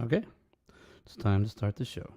Okay, it's time to start the show.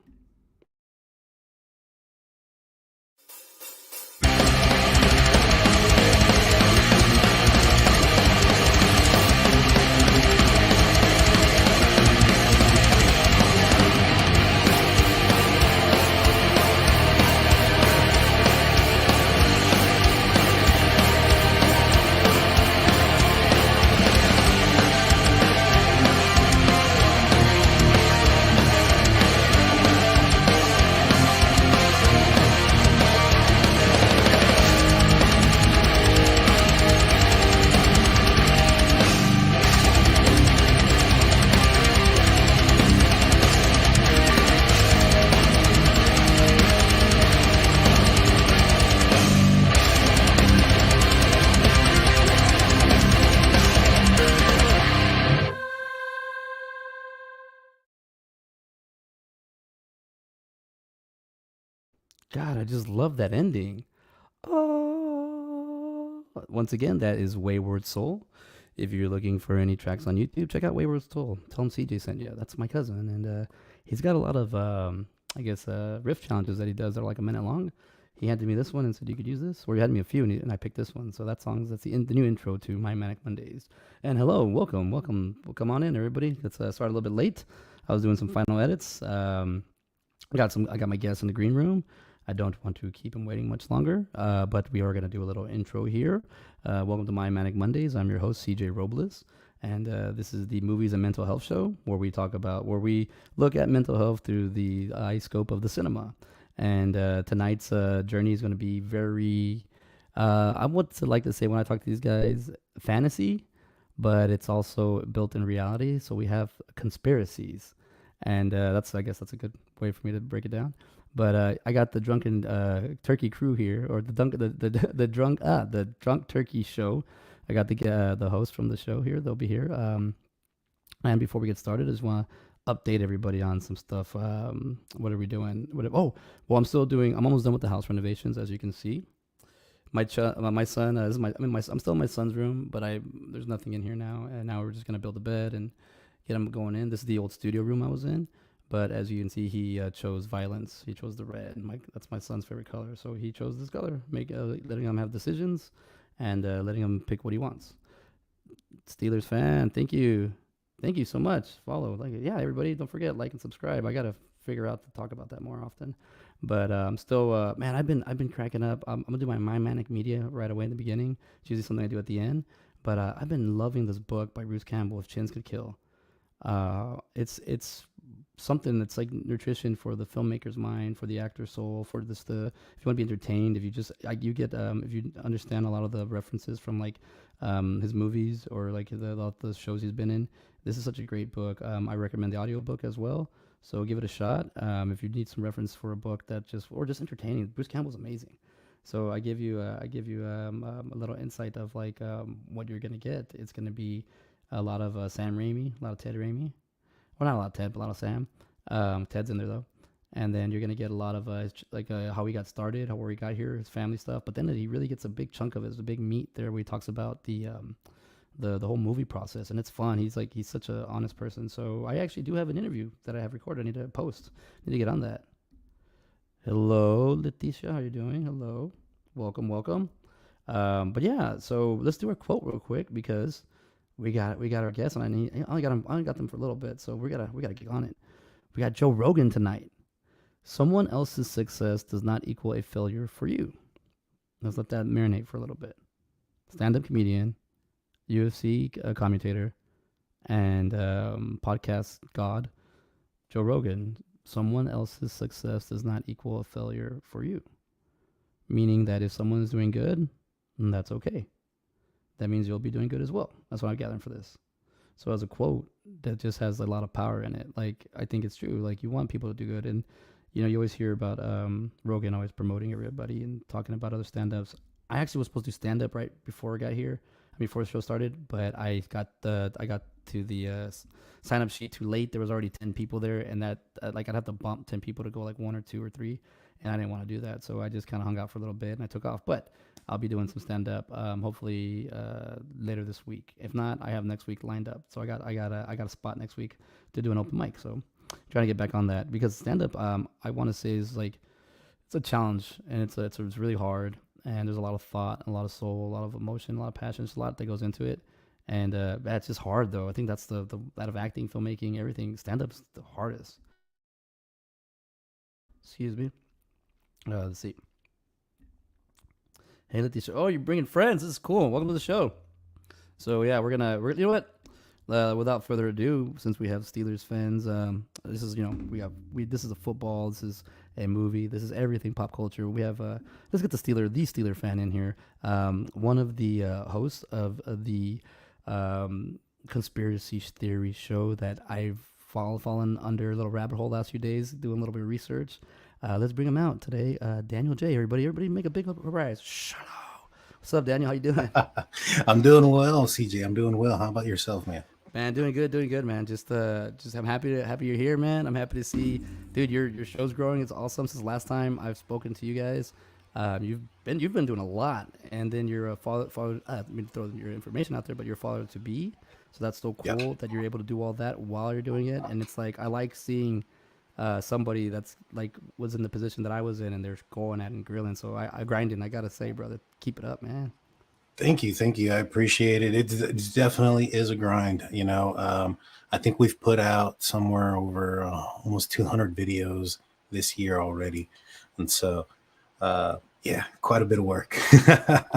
God, I just love that ending. Oh, once again, that is Wayward Soul. If you're looking for any tracks on YouTube, check out Wayward Soul. Tell him CJ sent you. That's my cousin, and he's got a lot of, riff challenges that he does that are like a minute long. He handed me this one and said you could use this, or he had me a few, and I picked this one. So that's the new intro to my Manic Mondayz. And hello, welcome, well, come on in, everybody. Let's start a little bit late. I was doing some final edits. I got my guests in the green room. I don't want to keep him waiting much longer, but we are going to do a little intro here. Welcome to my Manic Mondayz. I'm your host, CJ Robles, and this is the movies and mental health show where we look at mental health through the eye scope of the cinema. And tonight's journey is going to be very, I want to like to say when I talk to these guys, fantasy, but it's also built in reality. So we have conspiracies, and I guess that's a good way for me to break it down. But I got the drunken turkey crew here, or the drunk turkey show. I got the host from the show here. They'll be here. And before we get started, I just want to update everybody on some stuff. What are we doing? Well, I'm almost done with the house renovations, as you can see. My son I'm still in my son's room, but there's nothing in here now, and now we're just gonna build a bed and get him going in. This is the old studio room I was in. But as you can see, he chose violence. He chose the red. That's my son's favorite color. So he chose this color, letting him have decisions and letting him pick what he wants. Steelers fan, thank you. Thank you so much. Follow. Everybody, don't forget, like and subscribe. I got to figure out to talk about that more often. But I'm still, man, I've been cracking up. I'm going to do my Manic Media right away in the beginning. It's usually something I do at the end. But I've been loving this book by Bruce Campbell, If Chins Could Kill. It's something that's like nutrition for the filmmaker's mind, for the actor's soul, for if you want to be entertained, if you just you get if you understand a lot of the references from like his movies or like the shows he's been in. This is such a great book. I recommend the audiobook as well. So give it a shot. If you need some reference for a book that just entertaining. Bruce Campbell's amazing. So I give you a little insight of like what you're gonna get. It's gonna be a lot of Sam Raimi, a lot of Ted Raimi. Well, not a lot of Ted, but a lot of Sam. Ted's in there though, and then you're gonna get a lot of how he got started, where he got here, his family stuff. But then he really gets a big chunk of it, a big meat there, where he talks about the whole movie process, and it's fun. He's such an honest person. So I actually do have an interview that I have recorded. I need to post. I need to get on that. Hello, Leticia. How you doing? Hello, welcome. But yeah, so let's do a quote real quick because we got our guests, and I only got them for a little bit, so we gotta get on it. We got Joe Rogan tonight. Someone else's success does not equal a failure for you. Let's let that marinate for a little bit. Stand-up comedian, UFC commentator, and podcast god, Joe Rogan. Someone else's success does not equal a failure for you. Meaning that if someone is doing good, then that's okay. That means you'll be doing good as well. That's what I'm gathering for this. So as a quote that just has a lot of power in it, like I think it's true. Like you want people to do good, and you always hear about Rogan always promoting everybody and talking about other stand-ups. I actually was supposed to stand up right before I got here, before the show started, but I got to the sign up sheet too late. There was already 10 people there, and that I'd have to bump 10 people to go like 1 or 2 or 3, and I didn't want to do that, so I just kind of hung out for a little bit and I took off. But I'll be doing some stand up. Hopefully later this week. If not, I have next week lined up. So I got a spot next week to do an open mic. So trying to get back on that because stand up. I want to say is like it's a challenge and it's really hard and there's a lot of thought, a lot of soul, a lot of emotion, a lot of passion. There's a lot that goes into it. And that's just hard though. I think that's the out of acting, filmmaking, everything. Stand up's the hardest. Excuse me. Let's see. Hey, Leticia. Oh, you're bringing friends. This is cool. Welcome to the show. So yeah, you know what? Without further ado, since we have Steelers fans, this is this is a football. This is a movie. This is everything pop culture. We have let's get the Steeler fan in here. One of the hosts of the conspiracy theory show that I've fallen under a little rabbit hole last few days, doing a little bit of research. Let's bring him out today. Daniel J. Everybody make a big surprise. Shut up. What's up, Daniel? How you doing? I'm doing well, CJ. I'm doing well. How about yourself, man? Man, doing good, man. Just I'm happy you're here, man. I'm happy to see, dude. Your show's growing. It's awesome. Since last time I've spoken to you guys, you've been doing a lot, and then you're a father. Let me throw your information out there, but you're a father to be. So that's so cool Yep. that you're able to do all that while you're doing it. And it's like I like seeing somebody that's like was in the position that I was in, and they're going at and grilling. So I grinding. I gotta say, brother, keep it up, man. Thank you. Thank you. I appreciate it. It definitely is a grind. I think we've put out somewhere over almost 200 videos this year already. And so, yeah, quite a bit of work.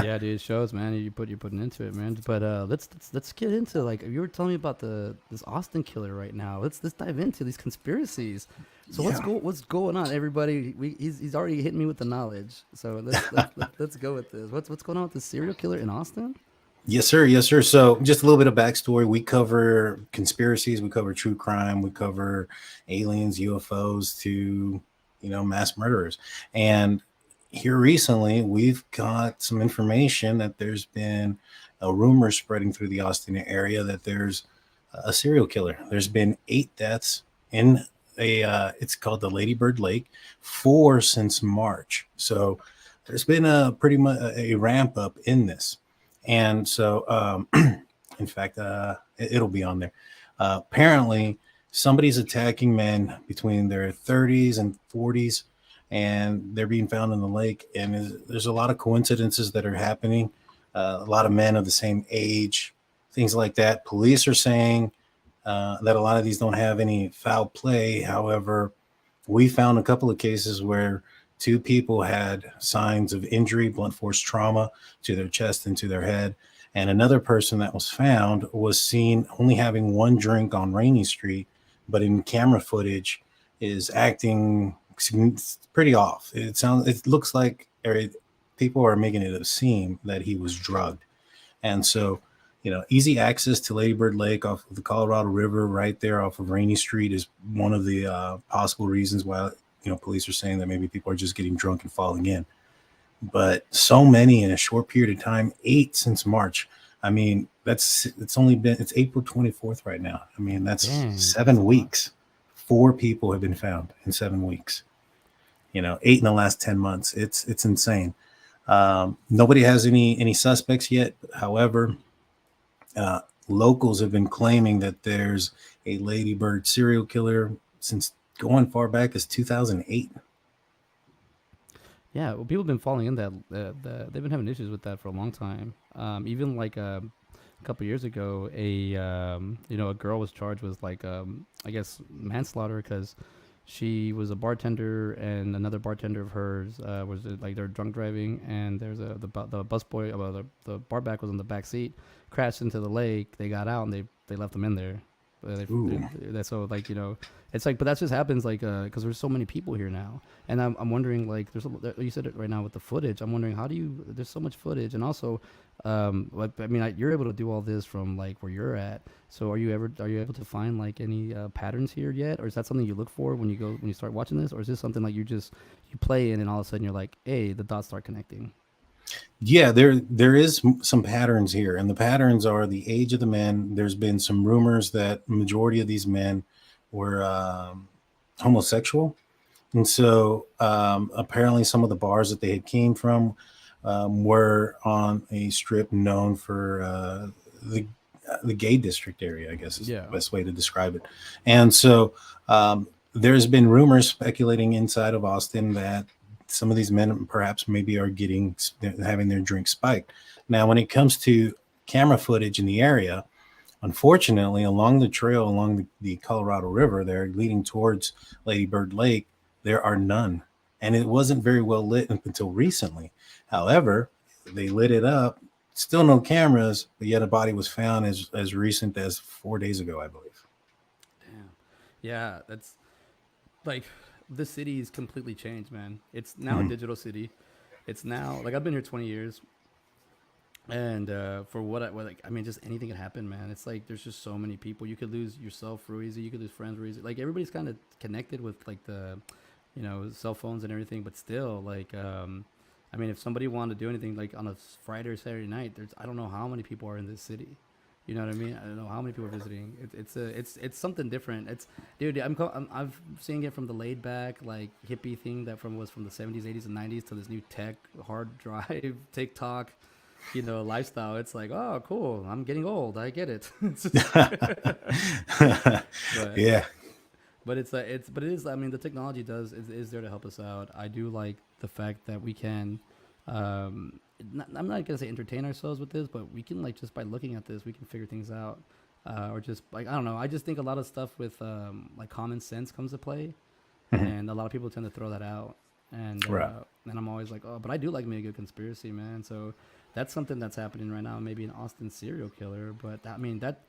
Yeah, dude, it shows, man. You're putting into it, man. But let's get into like you were telling me about this Austin killer right now. Let's dive into these conspiracies. So Yeah. what's going on, everybody? He's already hitting me with the knowledge. So let's go with this. What's going on with the serial killer in Austin? Yes, sir. Yes, sir. So, just a little bit of backstory. We cover conspiracies, we cover true crime, we cover aliens, UFOs to, mass murderers. And here recently, we've got some information that there's been a rumor spreading through the Austin area that there's a serial killer. There's been 8 deaths in it's called the Ladybird Lake, 4 since March. So, there's been a pretty much a ramp up in this. And so, in fact, it'll be on there. Apparently, somebody's attacking men between their 30s and 40s, and they're being found in the lake. And there's a lot of coincidences that are happening. A lot of men of the same age, things like that. Police are saying that a lot of these don't have any foul play. However, we found a couple of cases where 2 people had signs of injury, blunt force trauma to their chest and to their head. And another person that was found was seen only having 1 drink on Rainy Street, but in camera footage is acting pretty off. It looks like people are making it seem that he was drugged. And so, easy access to Ladybird Lake off of the Colorado River, right there off of Rainy Street, is one of the possible reasons why police are saying that maybe people are just getting drunk and falling in. But so many in a short period of time, 8 since March. I mean, it's April 24th right now. I mean, that's Dang, that's a seven lot. weeks. 4 people have been found in 7 weeks. 8 in the last 10 months. It's insane. Nobody has any suspects yet. However, locals have been claiming that there's a Ladybird serial killer since going far back as 2008. Yeah, well, people have been falling in that. They've been having issues with that for a long time. Even like a couple years ago, a girl was charged with like I guess manslaughter because she was a bartender and another bartender of hers was like they're drunk driving and there's the bus boy the bar back was in the back seat, crashed into the lake. They got out and they left them in there. Ooh. So like it's like but that just happens like because there's so many people here now and I'm wondering like you said it right now with the footage. I'm wondering how do you there's so much footage and also like I mean you're able to do all this from like where you're at. So are you able to find like any patterns here yet, or is that something you look for when you start watching this, or is this something like you play in and all of a sudden you're like, hey, the dots start connecting? Yeah, there is some patterns here, and the patterns are the age of the men. There's been some rumors that majority of these men were homosexual, and so apparently some of the bars that they had came from, were on a strip known for the gay district area, I guess is Yeah. the best way to describe it. And so there's been rumors speculating inside of Austin that some of these men perhaps maybe are having their drink spiked. Now, when it comes to camera footage in the area, unfortunately, along the trail, along the Colorado River there, leading towards Ladybird Lake, there are none. And it wasn't very well lit until recently. However, they lit it up. Still no cameras, but yet a body was found as recent as 4 days ago, I believe. Damn. Yeah, that's like the city's completely changed, man. It's now a Mhm. digital city. It's now like I've been here 20 years, and for like I mean, just anything can happen, man. It's like there's just so many people. You could lose yourself real easy. You could lose friends real easy. Like everybody's kind of connected with like the, cell phones and everything. But still, like, I mean, if somebody wanted to do anything like on a Friday or Saturday night, there's I don't know how many people are in this city. You know what I mean? I don't know how many people are visiting. It's something different. It's dude. I'm seeing it from the laid back like hippie thing that was from the 70s, 80s, and 90s to this new tech hard drive TikTok, lifestyle. It's like, oh, cool. I'm getting old. I get it. but Yeah. but it is. I mean, the technology is there to help us out. I do like the fact that we can. I'm not gonna say entertain ourselves with this, but we can like just by looking at this, we can figure things out, or just like I don't know. I just think a lot of stuff with like common sense comes to play, Mhm. and a lot of people tend to throw that out. Right. And I'm always like, oh, but I do like me a good conspiracy, man. So that's something that's happening right now. Maybe an Austin serial killer, but I mean that's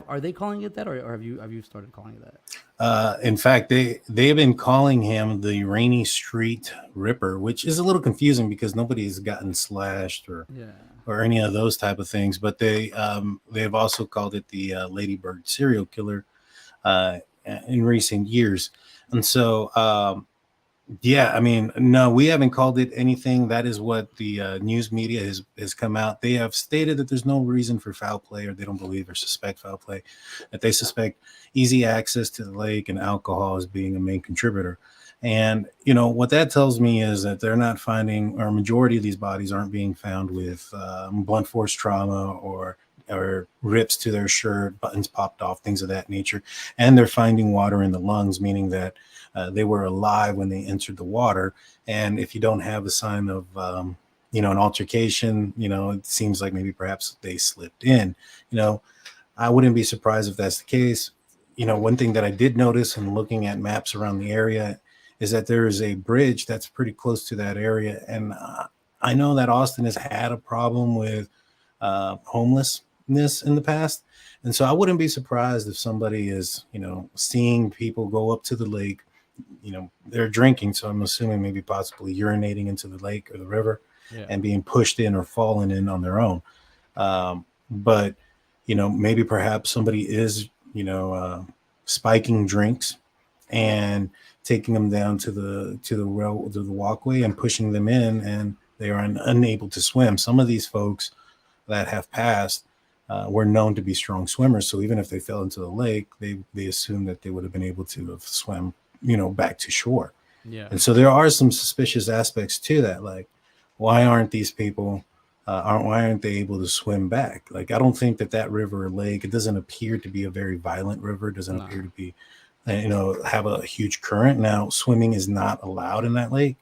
are they calling it that, or have you started calling it that? In fact, they've been calling him the Rainy Street Ripper, which is a little confusing because nobody's gotten slashed Yeah. or any of those type of things. But they've also called it the Ladybird serial killer uh, in recent years. And so yeah, I mean, no, we haven't called it anything. That is what the news media has come out. They have stated that there's no reason for foul play, or they don't believe or suspect foul play. That they suspect easy access to the lake and alcohol as being a main contributor. And what that tells me is that they're not finding, or a majority of these bodies aren't being found with blunt force trauma or rips to their shirt, buttons popped off, things of that nature. And they're finding water in the lungs, meaning that they were alive when they entered the water. And if you don't have a sign of, an altercation, it seems like maybe perhaps they slipped in. I wouldn't be surprised if that's the case. One thing that I did notice in looking at maps around the area is that there is a bridge that's pretty close to that area. And I know that Austin has had a problem with homelessness in the past. And so I wouldn't be surprised if somebody is, seeing people go up to the lake, they're drinking. So I'm assuming maybe possibly urinating into the lake or the river Yeah. and being pushed in or fallen in on their own. But, maybe perhaps somebody is, spiking drinks and taking them down to the walkway and pushing them in, and they are unable to swim. Some of these folks that have passed were known to be strong swimmers. So even if they fell into the lake, they assumed that they would have been able to have swam, back to shore. Yeah. And so there are some suspicious aspects to that. Like, why aren't these people, why aren't they able to swim back? Like, I don't think that river or lake, it doesn't appear to be a very violent river. It doesn't appear Nah. to be, have a huge current. Now, swimming is not allowed in that lake.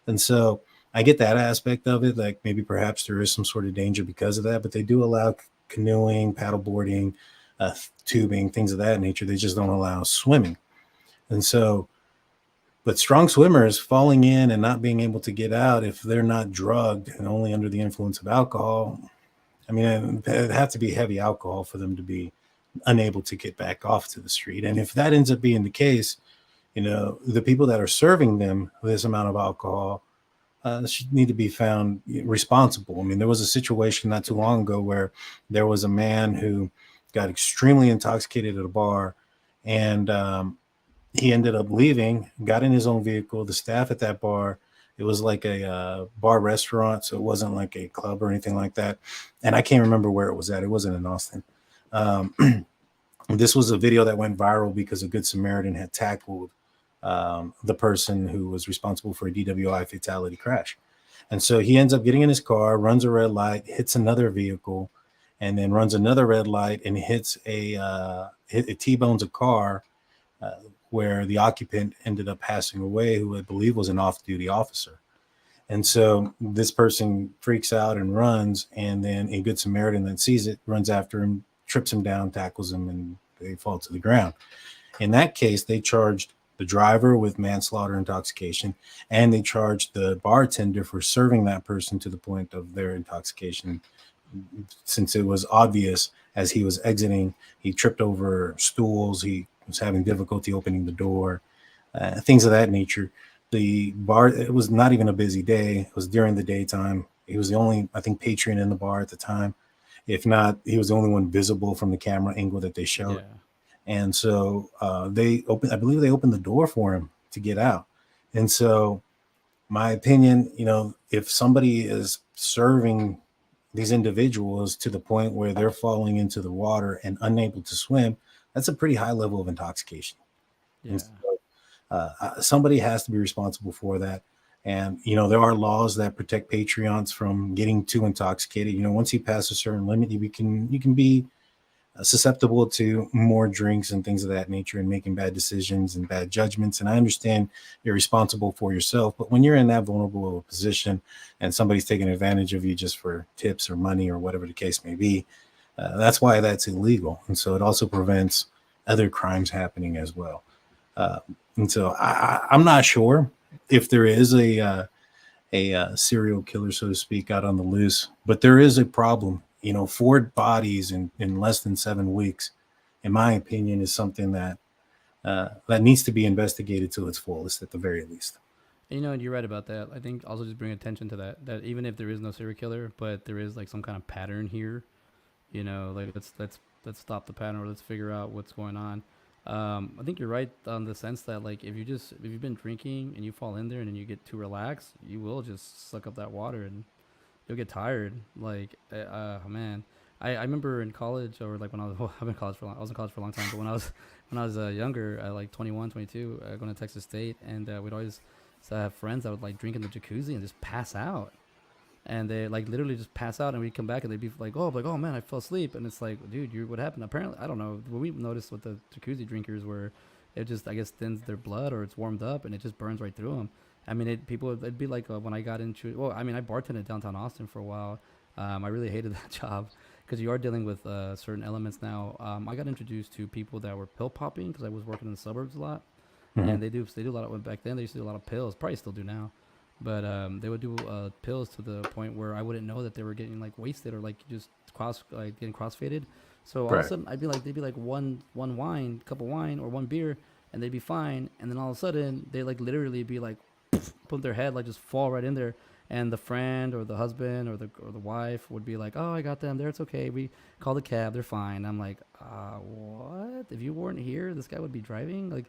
And so I get that aspect of it. Like maybe perhaps there is some sort of danger because of that, but they do allow canoeing, paddleboarding, tubing, things of that nature. They just don't allow swimming. And so, but strong swimmers falling in and not being able to get out if they're not drugged and only under the influence of alcohol. I mean, it'd have to be heavy alcohol for them to be unable to get back off to the street. And if that ends up being the case, the people that are serving them this amount of alcohol should need to be found responsible. I mean, there was a situation not too long ago where there was a man who got extremely intoxicated at a bar, and he ended up leaving, got in his own vehicle. The staff at that bar, it was like a bar restaurant, so it wasn't like a club or anything like that. And I can't remember where it was at. It wasn't in Austin. This was a video that went viral because a Good Samaritan had tackled the person who was responsible for a DWI fatality crash. And so he ends up getting in his car, runs a red light, hits another vehicle, and then runs another red light and hits it T-bones a car where the occupant ended up passing away, who I believe was an off-duty officer. And so this person freaks out and runs, and then a Good Samaritan that sees it runs after him, trips him down, tackles him, and they fall to the ground. In that case, they charged the driver with manslaughter, intoxication, and they charged the bartender for serving that person to the point of their intoxication, since it was obvious as he was exiting, he tripped over stools, he was having difficulty opening the door, things of that nature. The bar, it was not even a busy day. It was during the daytime. He was the only, I think, patron in the bar at the time. If not, he was the only one visible from the camera angle that they showed. Yeah. And so I believe they opened the door for him to get out. And so my opinion, if somebody is serving these individuals to the point where they're falling into the water and unable to swim, that's a pretty high level of intoxication. Yeah. And so, somebody has to be responsible for that. And, there are laws that protect patrons from getting too intoxicated. Once you pass a certain limit, you can be susceptible to more drinks and things of that nature and making bad decisions and bad judgments. And I understand you're responsible for yourself, but when you're in that vulnerable position and somebody's taking advantage of you just for tips or money or whatever the case may be, that's why that's illegal. And so it also prevents other crimes happening as well. And so I'm not sure if there is a serial killer, so to speak, out on the loose, but there is a problem. 4 bodies in less than 7 weeks, in my opinion, is something that needs to be investigated to its fullest at the very least. And you're right about that. I think also just bring attention to that even if there is no serial killer, but there is like some kind of pattern here, like let's stop the pattern, or let's figure out what's going on. I think you're right on the sense that like if you've been drinking and you fall in there and then you get too relaxed, you will just suck up that water and you'll get tired. Like, man, I remember in college, or like when I was I've been in college for I was in college for a long time, but when I was younger, like 21, 22, going to Texas State, and we'd always have friends that would like drink in the jacuzzi and just pass out, and they like literally just pass out, and we'd come back and they'd be like, oh man, I fell asleep, and it's like, dude, what happened? Apparently, I don't know. What we noticed with the jacuzzi drinkers were, it just I guess thins their blood, or it's warmed up and it just burns right through them. I mean, it'd be like when I got into, well, I mean, I bartended downtown Austin for a while. I really hated that job because you are dealing with certain elements now. I got introduced to people that were pill popping because I was working in the suburbs a lot, and they do a lot of, back then they used to do a lot of pills, probably still do now, but they would do pills to the point where I wouldn't know that they were getting like wasted or like just getting crossfaded. So all of a sudden they'd be like one wine, cup of wine or one beer, and they'd be fine, and then all of a sudden they like literally be like put their head, like just fall right in there, and the friend or the husband or the wife would be like, oh, I got them there, it's okay, we call the cab, they're fine. I'm like, what? If you weren't here, this guy would be driving, like,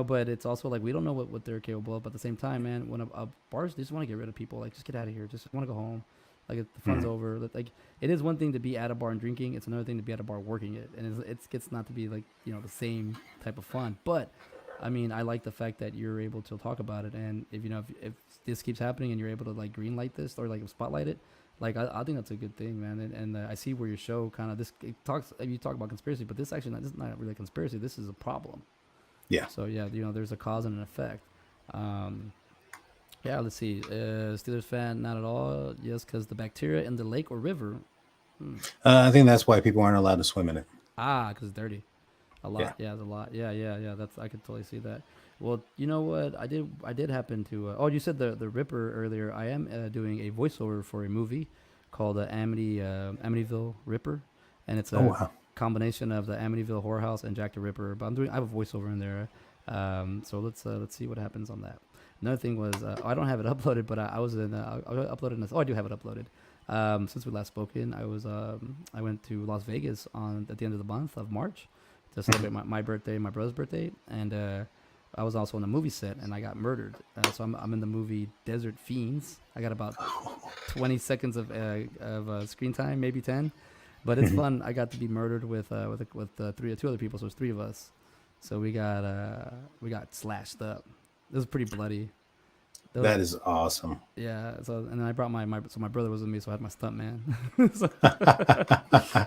but it's also like we don't know what they're capable of. But at the same time, man, when a bars, they just want to get rid of people, like just get out of here, just want to go home, like if the fun's over. Like it is one thing to be at a bar and drinking, it's another thing to be at a bar working it, and it gets not to be like the same type of fun. But I mean, I like the fact that you're able to talk about it, and if this keeps happening and you're able to like green light this or like spotlight it, like I think that's a good thing, man. And I see where your show kind of you talk about conspiracy, but this actually this is not really a conspiracy. This is a problem. Yeah. So yeah, there's a cause and an effect. Yeah, let's see. Steelers fan, not at all. Yes, because the bacteria in the lake or river. I think that's why people aren't allowed to swim in it. Because it's dirty. A lot, yeah, there's a lot. Yeah. That's I could totally see that. Well, you know what? I did happen to. Oh, you said the Ripper earlier. I am doing a voiceover for a movie called Amityville Ripper, and it's a combination of the Amityville Horror House and Jack the Ripper. But I have a voiceover in there. So let's see what happens on that. Another thing was I don't have it uploaded, but I was in. I uploaded this. Oh, I do have it uploaded. Since we last spoken, I went to Las Vegas at the end of the month of March to celebrate my birthday, my brother's birthday, and I was also on a movie set, and I got murdered. So I'm in the movie Desert Fiends. I got about 20 seconds of screen time, maybe 10, but it's fun. I got to be murdered with two other people, so it's 3 of us. So we got slashed up. It was pretty bloody. They're That like, is awesome. yeah. So and then I brought my brother was with me, so I had my stunt man. so,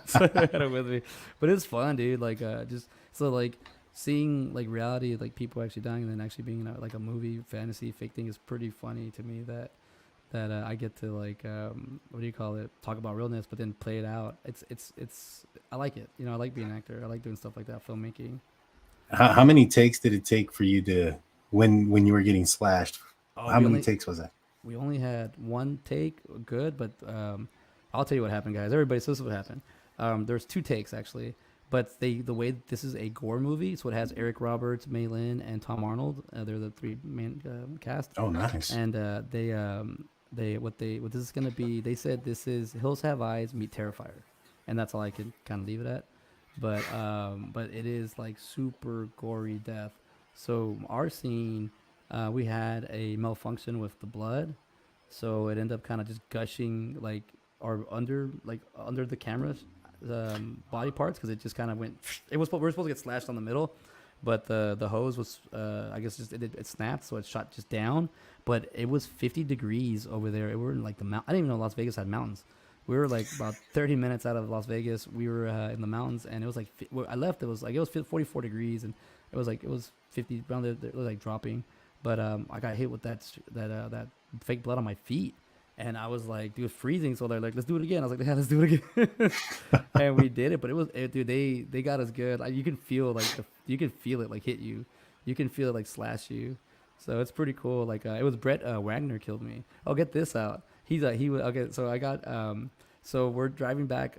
so I had it with me, but it's fun, dude. Like just so like seeing like reality, like people actually dying, and then actually being in like a movie fantasy fake thing is pretty funny to me. That I get to like what do you call it? Talk about realness, but then play it out. It's I like it. You know, I like being an actor. I like doing stuff like that, filmmaking. How many takes did it take for you to when you were getting slashed? Oh, How many takes was that? we only had one take, good, but I'll tell you what happened, guys. Everybody, so this is what happened. There's two takes actually, but the way this is a gore movie, so it has Eric Roberts, Mei Lin, and Tom Arnold. They're the three main cast, Oh, nice. and what this is gonna be. They said this is Hills Have Eyes meet Terrifier, and that's all I can kind of leave it at. But it is like super gory death. So our scene, we had a malfunction with the blood, so it ended up kind of just gushing or under the camera's body parts because it just kind of went. It was we were supposed to get slashed on the middle, but the hose was I guess just it snapped, so it shot just down. But it was 50 degrees over there. We were in like the mount. I didn't even know Las Vegas had mountains. We were like about 30 minutes out of Las Vegas. We were in the mountains, and it was like I left. It was like it was 44 degrees, and it was 50 around there. It was like dropping, but I got hit with that fake blood on my feet, and I was like, dude, freezing. So they're like, let's do it again. I was like, yeah, let's do it again, and we did it. But dude, they got us good. You can feel you can feel it like hit you, you can feel it like slash you. So it's pretty cool. Like it was Brett Wagner killed me. Oh, get this out. He was okay. So I got so we're driving back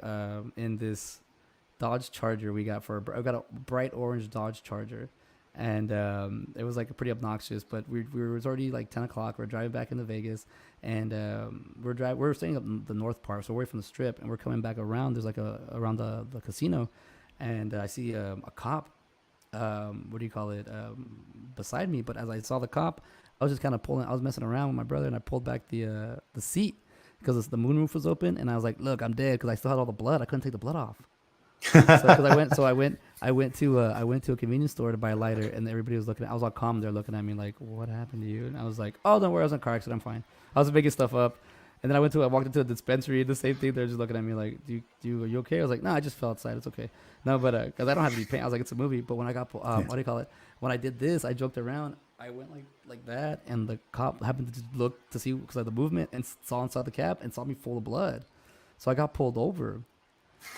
in this Dodge Charger we got I got a bright orange Dodge Charger, and it was like pretty obnoxious. But we was already like 10 o'clock. We're driving back into Vegas, and we're staying up in the north part, so we're away from the strip, and we're coming back around. There's like around the casino, and I see a cop. What do you call it? Beside me, but as I saw the cop, I was just kind of pulling. I was messing around with my brother, and I pulled back the seat because the moonroof was open, and I was like, "Look, I'm dead," because I still had all the blood. I couldn't take the blood off. So because I went to a convenience store to buy a lighter, and everybody was looking. I was all calm. They're looking at me like, "What happened to you?" And I was like, "Oh, don't worry, I was in a car accident. I'm fine." I was making stuff up, and then I walked into a dispensary. The same thing. They're just looking at me like, are you okay?" I was like, "No, I just fell outside. It's okay." No, but because I don't have any pain. I was like, "It's a movie." But when I got what do you call it? When I did this, I joked around. I went like that, and the cop happened to just look to see because of the movement and saw inside the cab and saw me full of blood. So I got pulled over.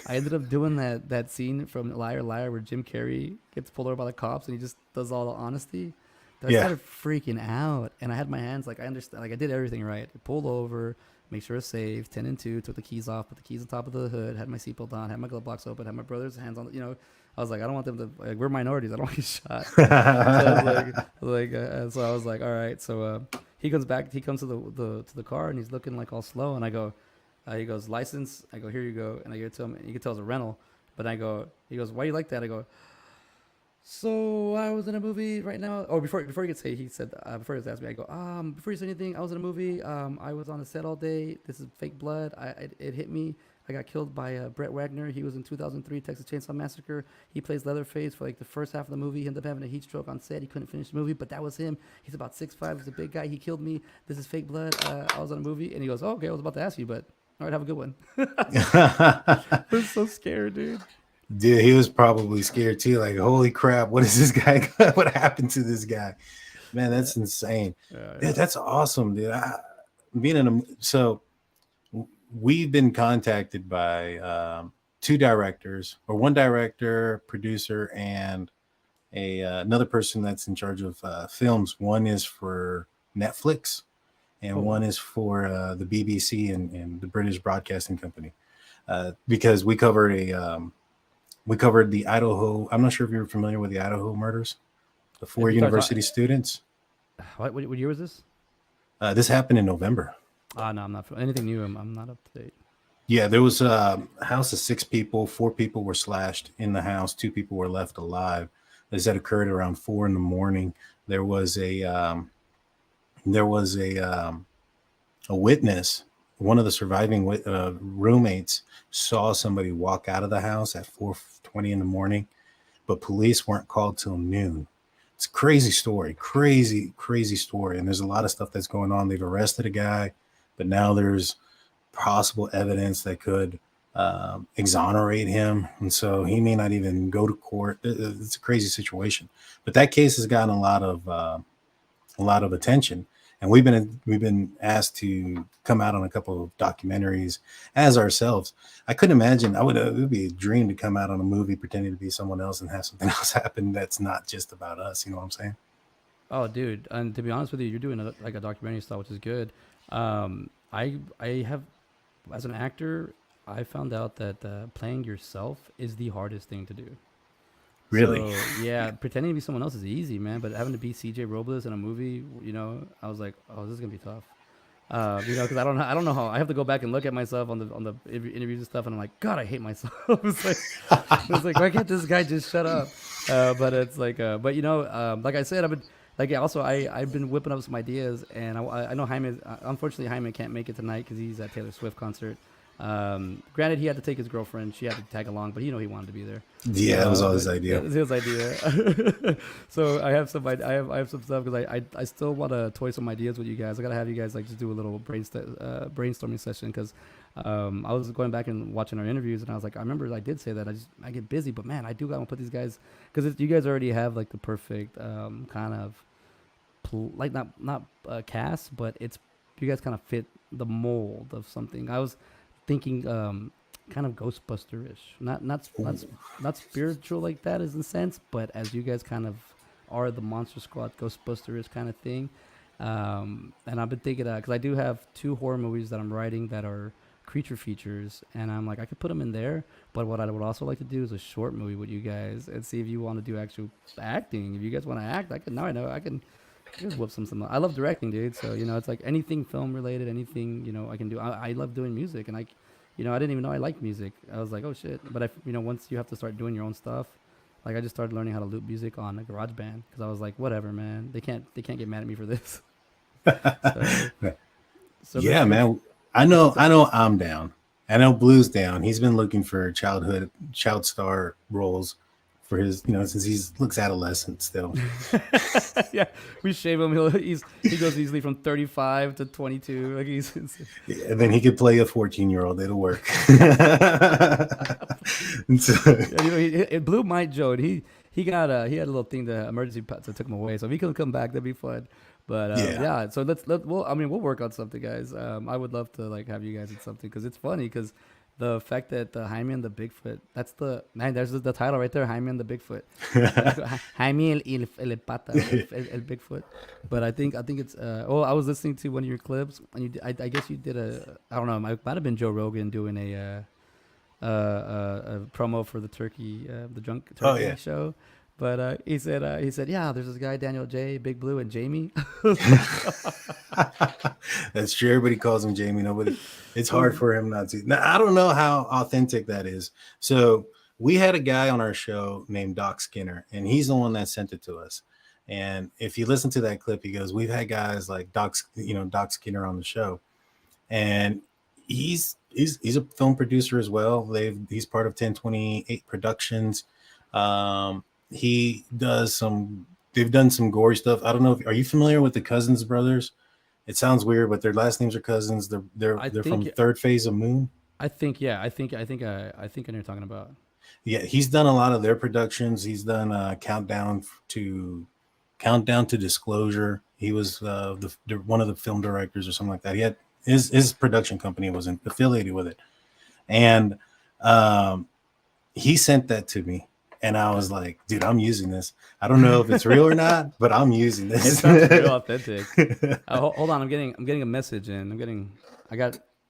I ended up doing that scene from Liar Liar where Jim Carrey gets pulled over by the cops and he just does all the honesty. I Yeah. started freaking out, and I had my hands like I understand, like I did everything right. I pulled over, make sure it's safe, 10 and 2, took the keys off, put the keys on top of the hood, had my seatbelt on, had my glove box open, had my brother's hands on. I was like, I don't want them to. Like, we're minorities. I don't want to get shot. So so I was like, all right. So he comes back. He comes to the car, and he's looking like all slow. And I go, he goes, license. I go, here you go. And I give it to him. And you can tell it's a rental. But I go, he goes, why you like that? I go, so I was in a movie right now. Oh, before he could say, he said before he was asking me, I go, before you say anything, I was in a movie. I was on a set all day. This is fake blood. It hit me. I got killed by Brett Wagner. He was in 2003 Texas Chainsaw Massacre. He plays Leatherface for like the first half of the movie. He ended up having a heat stroke on set. He couldn't finish the movie, but that was him. He's about 6'5". He's a big guy. He killed me. This is fake blood. I was on a movie, and he goes, oh, "Okay, I was about to ask you, but all right, have a good one." I was so scared, dude. Dude, he was probably scared too. Like, holy crap, what is this guy? What happened to this guy? Man, that's insane. Yeah, that's awesome, dude. So we've been contacted by two directors, or one director, producer, and another person that's in charge of films. One is for Netflix, and one is for the BBC and the British Broadcasting Company. Because we covered the Idaho. I'm not sure if you're familiar with the Idaho murders, the 4 university students. What year was this? This happened in November. No, I'm not anything new. I'm not up to date. Yeah, there was a house of 6 people. 4 people were slashed in the house. 2 people were left alive. This had occurred around 4 a.m. There was a witness. One of the surviving roommates saw somebody walk out of the house at 4:20 in the morning, but police weren't called till noon. It's a crazy story, crazy story. And there's a lot of stuff that's going on. They've arrested a guy, but now there's possible evidence that could exonerate him, and so he may not even go to court. It's a crazy situation. But that case has gotten a lot of attention, and we've been asked to come out on a couple of documentaries as ourselves. I couldn't imagine. It would be a dream to come out on a movie pretending to be someone else and have something else happen that's not just about us. You know what I'm saying? Oh, dude, and to be honest with you, you're doing like a documentary style, which is good. I have, as an actor, I found out that playing yourself is the hardest thing to do. Really? So yeah, pretending to be someone else is easy, man. But having to be CJ Robles in a movie, I was like, oh, this is gonna be tough. Because I don't know how I have to go back and look at myself on the interviews and stuff, and I'm like, God, I hate myself. It's like, why can't this guy just shut up? But it's like, like I said, I've been like also I've been whipping up some ideas, and I know Jaime. Unfortunately, Jaime can't make it tonight because he's at Taylor Swift concert. Granted, he had to take his girlfriend; she had to tag along, but he wanted to be there. Yeah, that was all his idea. It was his idea. So I have I have some stuff because I still want to toy some ideas with you guys. I gotta have you guys like just do a little brainstorming session because I was going back and watching our interviews and I was like, I remember I did say that I get busy, but man, I do gotta put these guys because you guys already have like the perfect kind of like not cast, but it's you guys kind of fit the mold of something. I was thinking kind of Ghostbuster-ish, not spiritual like that is in a sense, but as you guys kind of are the Monster Squad Ghostbuster-ish kind of thing. And I've been thinking because I do have 2 horror movies that I'm writing that are creature features, and I'm like I could put them in there. But what I would also like to do is a short movie with you guys and see if you want to do actual acting. If you guys want to act, I can. Now I know I can. Just whip some. I love directing, dude. So it's like anything film related, anything I can do. I love doing music, and I didn't even know I liked music. I was like, oh shit. But once you have to start doing your own stuff, like I just started learning how to loop music on a GarageBand because I was like, whatever, man. They can't get mad at me for this. So Yeah, man. I know I'm down. I know Blue's down. He's been looking for child star roles for his, since he looks adolescent still. Yeah, we shave him. He goes easily from 35 to 22. Like Yeah, and then he could play a 14-year-old. It'll work. It blew my Joe. And he had a little thing, the emergency that took him away. So if he could come back, that'd be fun. But yeah. So we'll work on something, guys. I would love to like have you guys in something because it's funny because. The fact that Jaime and the Bigfoot, there's the title right there, Jaime and the Bigfoot. Jaime el pata, el Bigfoot. But I think it's, I was listening to one of your clips, and I guess you did I don't know, it might have been Joe Rogan doing a promo for the drunk turkey show. But he said, yeah, there's this guy, Daniel J, Big Blue, and Jamie. That's true. Everybody calls him Jamie. It's hard for him not to. Now, I don't know how authentic that is. So we had a guy on our show named Doc Skinner, and he's the one that sent it to us. And if you listen to that clip, he goes, we've had guys like Doc Skinner on the show. And he's a film producer as well. He's part of 1028 Productions. They've done some gory stuff. I don't know are you familiar with the Cousins brothers? It sounds weird, but their last names are cousins. They're from Third Phase of Moon. I think I know what you're talking about. Yeah, he's done a lot of their productions. He's done Countdown to Disclosure. He was one of the film directors or something like that. He had his production company was affiliated with it, and he sent that to me. And I was like, dude, I'm using this. I don't know if it's real or not, but I'm using this. It sounds real authentic. Hold on, I'm getting a message in.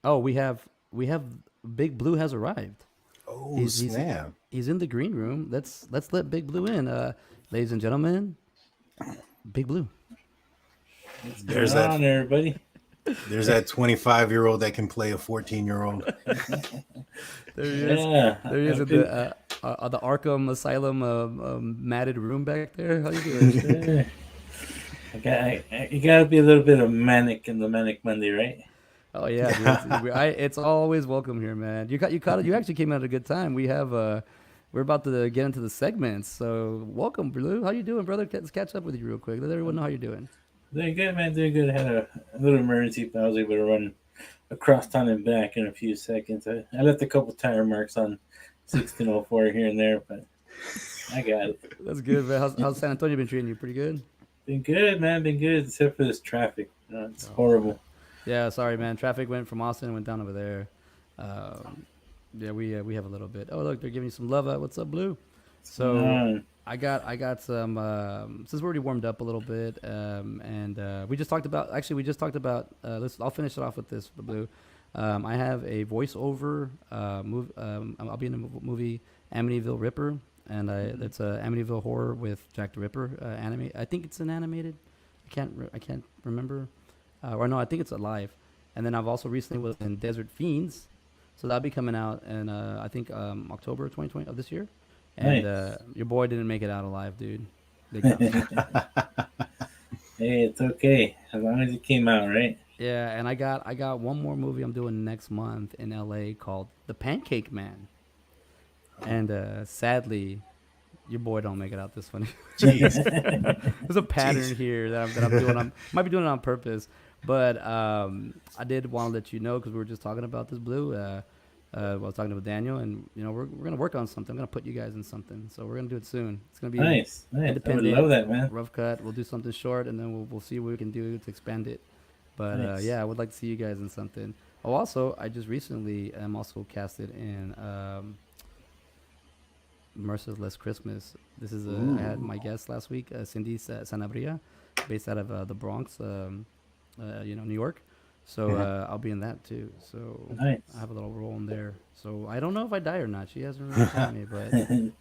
We have Big Blue has arrived. Oh, snap. He's in the green room. Let's let Big Blue in. Ladies and gentlemen, Big Blue. There's that on, everybody. There's that 25-year-old that can play a 14-year-old. There he is. Yeah, there he is at the Arkham Asylum matted room back there. How you doing? Okay, you gotta be a little bit of Manic in the Manic Monday, right? Oh yeah, dude, it's always welcome here, man. You actually came out at a good time. We have we're about to get into the segments. So welcome, Blue. How you doing, brother? Let's catch up with you real quick. Let everyone know how you're doing. Doing good, man. Doing good. I had a little emergency, but I was able to run across town and back in a few seconds. I left a couple tire marks on 1604 here and there, but I got it. That's good, man. How's San Antonio been treating you? Pretty good. Been good, man. Been good, except for this traffic. It's Oh, horrible. yeah, sorry, man. Traffic went from Austin and went down over there. Yeah, we have a little bit. Oh, look, they're giving you some love out. What's up, Blue? So I got some. Since we're already warmed up a little bit, and we just talked about. Actually, we just talked about. I'll finish it off with this, Blue. I have a voiceover move. I'll be in a movie Amityville Ripper, and it's a Amityville horror with Jack the Ripper anime. I think it's an animated. I can't remember. Or no, I think it's alive. And then I've also recently was in Desert Fiends, so that'll be coming out in I think October 2020 of this year. And Nice. your boy didn't make it out alive, dude. They got me. Hey, it's okay as long as it came out right. Yeah, and I got one more movie I'm doing next month in LA called The Pancake Man. And sadly, your boy don't make it out this one. Jeez. There's a pattern here that I'm doing. Might be doing it on purpose, but I did want to let you know because we were just talking about this, Blue. I was talking with Daniel, and we're gonna work on something. I'm gonna put you guys in something, so we're gonna do it soon. It's gonna be Nice. I would independent, love that, man. rough cut. We'll do something short, and then we'll see what we can do to expand it. But Nice. yeah, I would like to see you guys in something. Oh, also, I just recently am also casted in Merciless Christmas. This is I had my guest last week, Cindy Sanabria, based out of the Bronx, New York. So I'll be in that too. So Nice. I have a little role in there. So I don't know if I die or not. She hasn't really told me,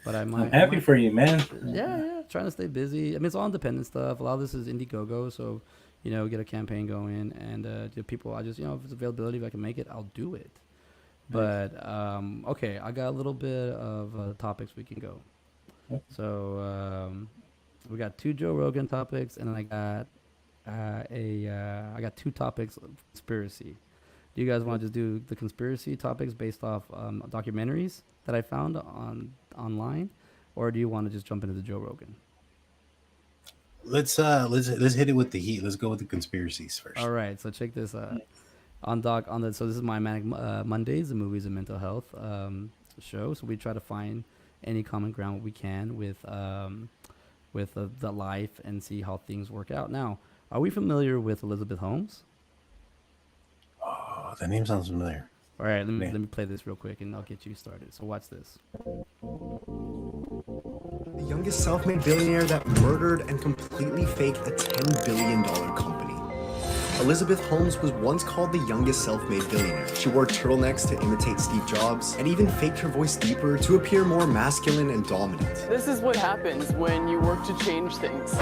but I might. I'm happy for you, man. Yeah, trying to stay busy. I mean, it's all independent stuff. A lot of this is Indiegogo, so get a campaign going, and the people. I just if it's availability, if I can make it, I'll do it. But okay, I got a little bit of topics we can go. So we got 2 Joe Rogan topics, and then I got I got 2 topics of conspiracy. Do you guys want to just do the conspiracy topics based off documentaries that I found online, or do you want to just jump into the Joe Rogan? Let's hit it with the heat. Let's go with the conspiracies first. All right, so check this so this is my Manic Mondayz, the movies and mental health show. So we try to find any common ground we can with the life and see how things work out. Now, are we familiar with Elizabeth Holmes? Oh, that name sounds familiar. All right, let Yeah. me play this real quick and I'll get you started. So watch this. The youngest self-made billionaire that murdered and completely faked a $10 billion company. Elizabeth Holmes was once called the youngest self-made billionaire. She wore turtlenecks to imitate Steve Jobs and even faked her voice deeper to appear more masculine and dominant. This is what happens when you work to change things.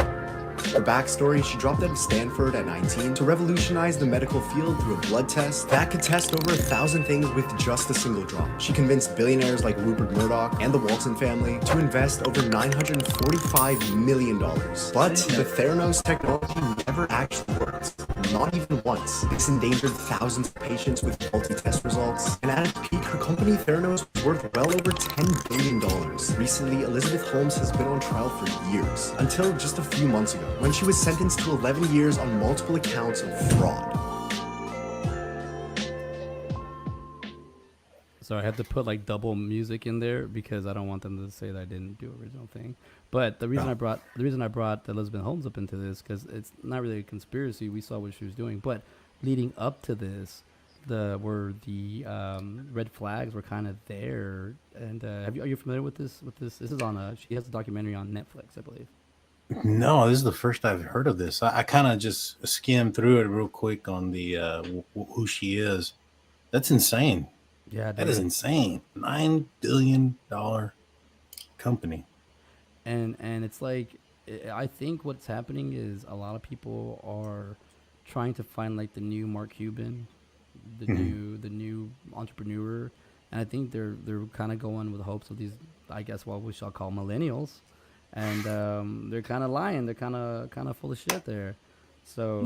Her backstory, she dropped out of Stanford at 19 to revolutionize the medical field through a blood test that could test over 1,000 things with just a single drop. She convinced billionaires like Rupert Murdoch and the Walton family to invest over $945 million. But the Theranos technology never actually worked. Not even once. This endangered thousands of patients with faulty test results. And at its peak, her company Theranos was worth well over $10 billion. Recently, Elizabeth Holmes has been on trial for years, until just a few months ago, when she was sentenced to 11 years on multiple accounts of fraud. So I had to put like double music in there because I don't want them to say that I didn't do original thing. But the reason I brought Elizabeth Holmes up into this because it's not really a conspiracy. We saw what she was doing, but leading up to this, the red flags were kind of there. And are you familiar with this? This is on she has a documentary on Netflix, I believe. No, this is the first I've heard of this. I kind of just skimmed through it real quick on the who she is. That's insane. Yeah, That is insane. $9 billion company. And it's like I think what's happening is a lot of people are trying to find like the new Mark Cuban, the new entrepreneur, and I think they're kind of going with hopes of these, I guess what we shall call millennials, and they're kind of lying. They're kind of full of shit there. So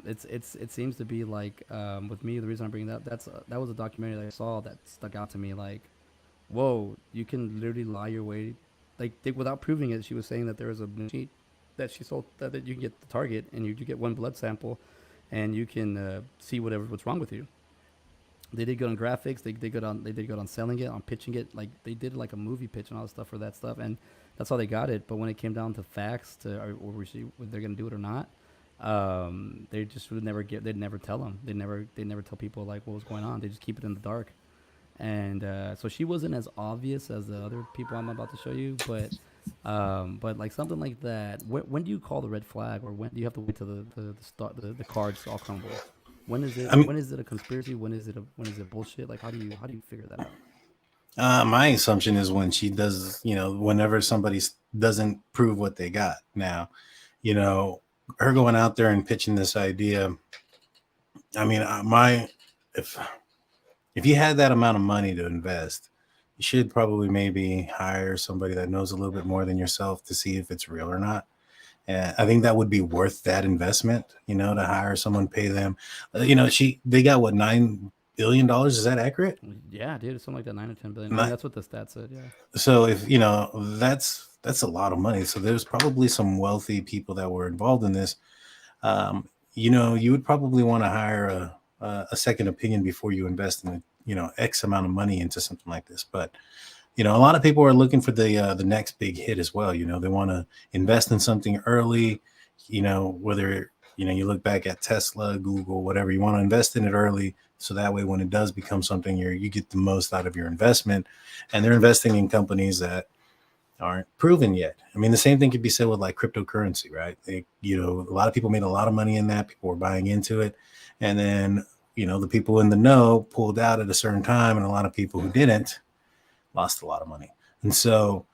it seems to be like with me, the reason I'm bringing that was a documentary that I saw that stuck out to me like whoa, you can literally lie your way, like without proving it. She was saying that there was a machine that she sold that you can get the target, and you get one blood sample, and you can see what's wrong with you. They did good on graphics. They did good on selling it, on pitching it. Like they did like a movie pitch and all that stuff for that stuff, and that's how they got it. But when it came down to facts, whether they're gonna do it or not, they just would never give. They'd never tell them. They never tell people like what was going on. They just keep it in the dark. And so she wasn't as obvious as the other people I'm about to show you, but like something like that. When do you call the red flag, or when do you have to wait till the cards all crumble? When is it? I mean, When is it a conspiracy? When is it bullshit? Like how do you figure that out? my assumption is when she does, whenever somebody doesn't prove what they got. Now, you know, her going out there and pitching this idea. I mean, if if you had that amount of money to invest, you should probably maybe hire somebody that knows a little bit more than yourself to see if it's real or not. And I think that would be worth that investment, to hire someone, pay them. They got what, $9 billion? Is that accurate? Yeah, dude, it's something like that, 9 or 10 billion. I Ni- mean, that's what the stat said. Yeah. So if that's a lot of money. So there's probably some wealthy people that were involved in this. You would probably want to hire a second opinion before you invest in X amount of money into something like this. But a lot of people are looking for the next big hit as well. They want to invest in something early. Whether you look back at Tesla, Google, whatever, you want to invest in it early, so that way when it does become something, you get the most out of your investment. And they're investing in companies that aren't proven yet. I mean, the same thing could be said with like cryptocurrency, right? A lot of people made a lot of money in that. People were buying into it, and then the people in the know pulled out at a certain time, and a lot of people who didn't lost a lot of money. And so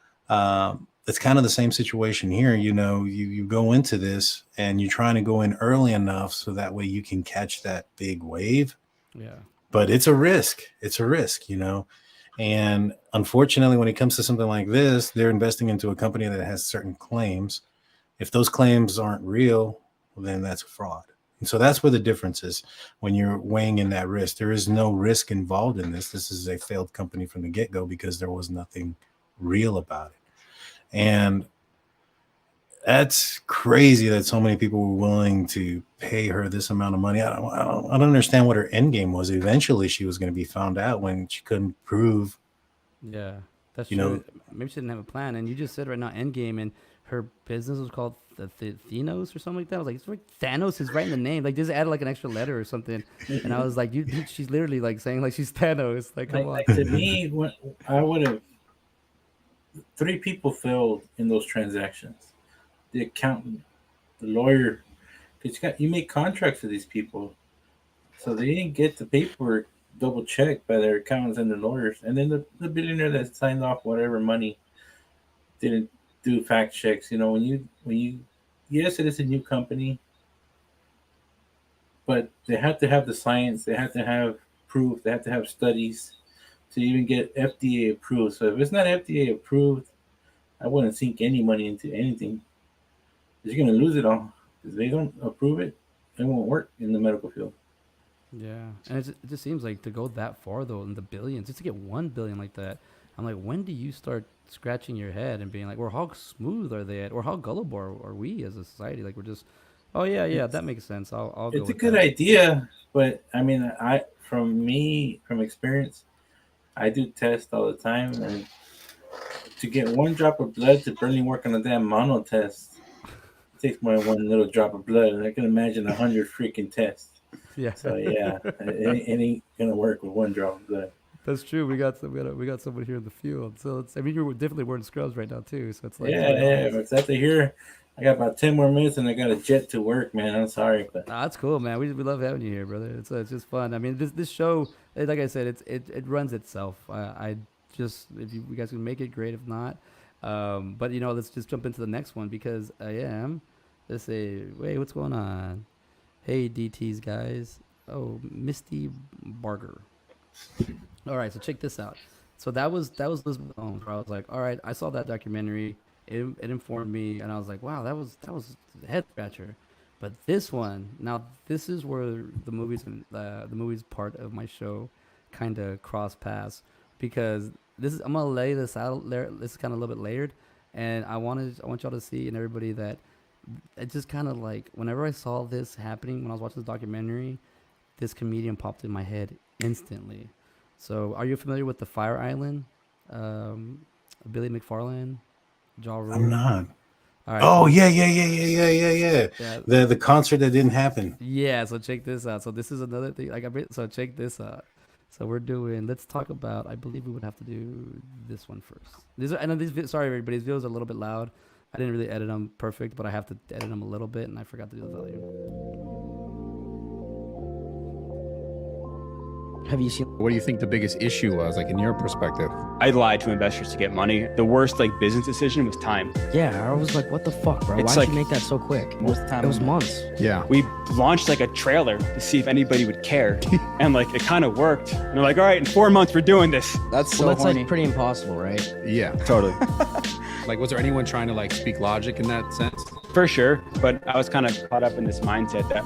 it's kind of the same situation here. You go into this and you're trying to go in early enough so that way you can catch that big wave. Yeah. But it's a risk. And unfortunately, when it comes to something like this, they're investing into a company that has certain claims. If those claims aren't real, well, then that's a fraud. And so that's where the difference is when you're weighing in that risk. There is no risk involved in this. This is a failed company from the get-go because there was nothing real about it. And that's crazy that so many people were willing to pay her this amount of money. I don't understand what her end game was. Eventually, she was going to be found out when she couldn't prove. Yeah, that's You true. know- Maybe she didn't have a plan. And you just said right now, Endgame, and her business was called Thanos or something like that. I was like, it's like Thanos is right in the name. Like, just added like an extra letter or something. And I was like, she's literally like saying like she's Thanos. Like, come on. Like to me, I would have 3 people failed in those transactions: the accountant, the lawyer, because you make contracts with these people, so they didn't get the paperwork double checked by their accountants and the lawyers, and then the billionaire that signed off whatever money didn't do fact checks. When you yes, it is a new company, but they have to have the science, they have to have proof, they have to have studies to even get FDA approved. So if it's not FDA approved, I wouldn't sink any money into anything. You're going to lose it all. If they don't approve it, it won't work in the medical field. Yeah, and it just seems like to go that far though in the billions, just to get 1 billion like that. I'm like, when do you start scratching your head and being like, "Well, how smooth are they at, or how gullible are we as a society?" Like we're just, oh yeah, that makes sense. I'll go. It's a with good that. idea, but I mean, from experience, I do tests all the time, and to get 1 drop of blood to barely work on a damn mono test, it takes more than 1 little drop of blood, and I can imagine 100 freaking tests. Yeah, So yeah, it ain't gonna work with 1 drop of blood. that's true. We got someone here in the field. So I mean, you're definitely wearing scrubs right now too. So it's like, Yeah. But after here, I got about 10 more minutes, and I got a jet to work, man. I'm sorry, but That's cool, man. We love having you here, brother. It's just fun. I mean, this show, like I said, it runs itself. I just, if you guys can make it, great. If not, but let's just jump into the next one because let's say, wait, what's going on? Hey, DTs guys. Oh, Misty Barger. All right, so check this out. So that was Elizabeth Holmes. Where I was like, all right, I saw that documentary. It informed me, and I was like, wow, that was a head scratcher. But this one, now this is where the movies part of my show kind of cross paths because I'm gonna lay this out there. This is kind of a little bit layered, and I want y'all to see, and everybody, that it just kind of like whenever I saw this happening when I was watching this documentary, this comedian popped in my head instantly. So, are you familiar with the Fire Island? Billy McFarlane, Ja Rule. I'm not. All right. Oh yeah. Yeah. The concert that didn't happen. Yeah, so check this out. So this is another thing. So check this out. So let's talk about, I believe we would have to do this one first. I know sorry everybody, these videos are a little bit loud. I didn't really edit them perfect, but I have to edit them a little bit, and I forgot to do the volume. Have you seen? What do you think the biggest issue was, like in your perspective? I lied to investors to get money. The worst business decision was time. Yeah, I was like, what the fuck, bro? It's Why'd you make that so quick? Most of the time, It was months. Yeah. We launched a trailer to see if anybody would care, and it kind of worked. And they're like, all right, in 4 months we're doing this. That's like pretty impossible, right? Yeah. Totally. Was there anyone trying to speak logic in that sense? For sure, but I was kind of caught up in this mindset that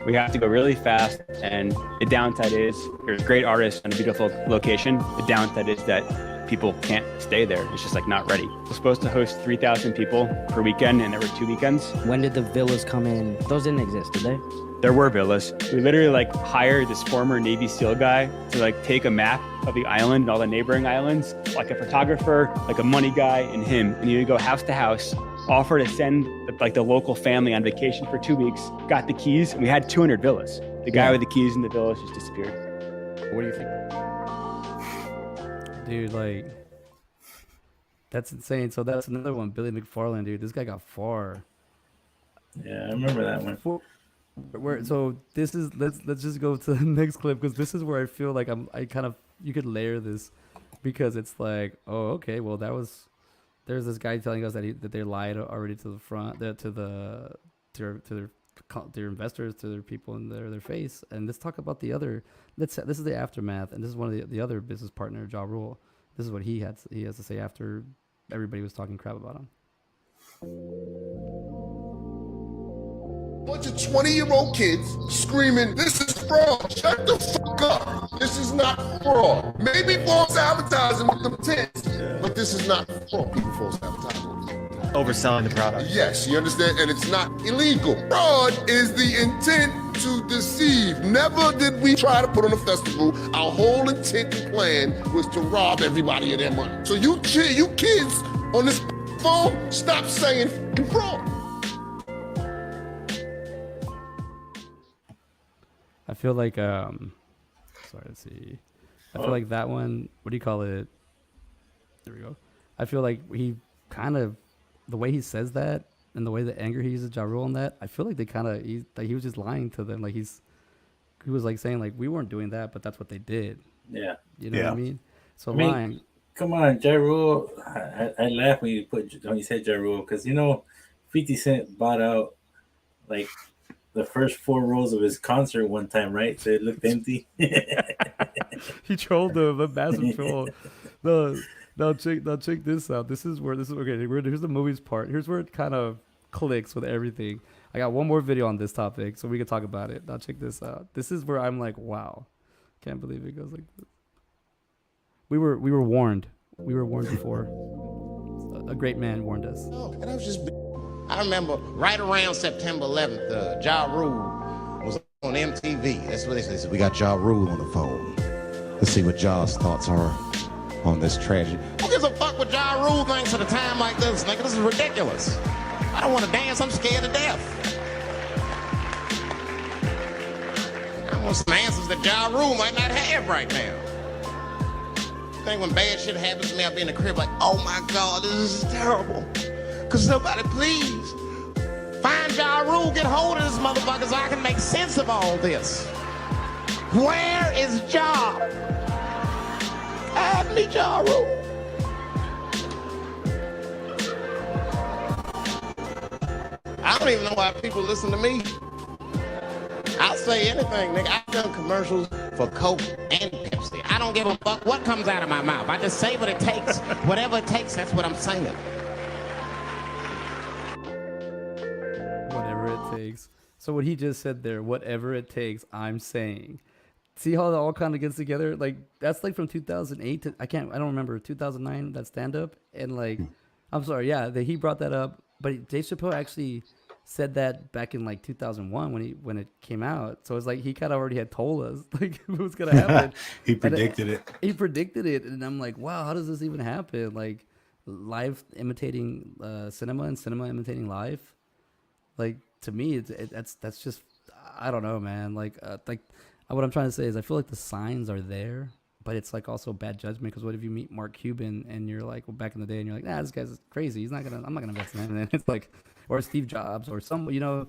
we have to go really fast, and the downside is there's great artists and a beautiful location. The downside is that people can't stay there. It's just not ready. We're supposed to host 3,000 people per weekend, and there were 2 weekends. When did the villas come in? Those didn't exist, did they? There were villas. We literally hired this former Navy SEAL guy to take a map of the island and all the neighboring islands, a photographer, a money guy, and him. And he would go house to house, offer to send the local family on vacation for 2 weeks, got the keys, and we had 200 villas. The guy with the keys in the villas just disappeared. What do you think? Dude, that's insane. So that's another one, Billy McFarlane, dude. This guy got far. Yeah, I remember that one. So this is let's just go to the next clip, because this is where I feel like you could layer this, because it's oh, okay, well there's this guy telling us that they lied already to the front, to their investors, to their people in their face. And let's talk about this is the aftermath, and this is one of the other business partner, Ja Rule. This is what he has to say after everybody was talking crap about him. Bunch of 20-year-old kids screaming, "This is fraud! Shut the fuck up! This is not fraud." Maybe false advertising with them tents, but this is not fraud. People false advertising. Overselling the product. Yes, you understand, and it's not illegal. Fraud is the intent to deceive. Never did we try to put on a festival. Our whole intent and plan was to rob everybody of their money. So you kids on this phone, stop saying fraud. I feel like sorry, let's see. I feel like that one, what do you call it? There we go. I feel like he kind of, the way he says that and the way the anger he uses Ja Rule on that, I feel like he was just lying to them. He was saying we weren't doing that, but that's what they did. Yeah. You know what I mean? So lying. Come on, Ja Rule. I laugh when you said Ja Rule, because 50 Cent bought out the first 4 rows of his concert one time, right? So it looked empty. He trolled them, a massive troll. Now check this out. This is okay. Here's the movies part. Here's where it kind of clicks with everything. I got one more video on this topic, so we can talk about it. Now check this out. This is where I'm like, wow, can't believe it goes like this. We were warned. We were warned before. A great man warned us. And I remember right around September 11th, Ja Rule was on MTV. That's what they said. We got Ja Rule on the phone. Let's see what Ja's thoughts are on this tragedy. Who gives a fuck what Ja Rule thinks at a time like this? Nigga, this is ridiculous. I don't want to dance. I'm scared to death. I want some answers that Ja Rule might not have right now. I think when bad shit happens to me, I'll be in the crib like, oh my God, this is terrible. Could somebody please find Ja Rule, get hold of this motherfucker so I can make sense of all this? Where is Ja? Add me Ja Rule. I don't even know why people listen to me. I'll say anything, nigga. I've done commercials for Coke and Pepsi. I don't give a fuck what comes out of my mouth. I just say what it takes. Whatever it takes, that's what I'm saying. Whatever it takes. So what he just said there, whatever it takes, I'm saying. see how it all kind of gets together. Like that's like from 2008 to I don't remember 2009 that stand up and like I'm sorry, yeah, he brought that up, but Dave Chappelle actually said that back in like 2001 when it came out. So it's like he kind of already had told us like it was gonna happen. He predicted it. He predicted it, and I'm like, wow, how does this even happen? Like live imitating cinema and cinema imitating live. Like to me, that's just I don't know, man. Like what I'm trying to say is I feel like the signs are there, but it's like also bad judgment because what if you meet Mark Cuban and you're like back in the day and you're like, nah, this guy's crazy. I'm not gonna invest in him. And then it's like, or Steve Jobs or some, you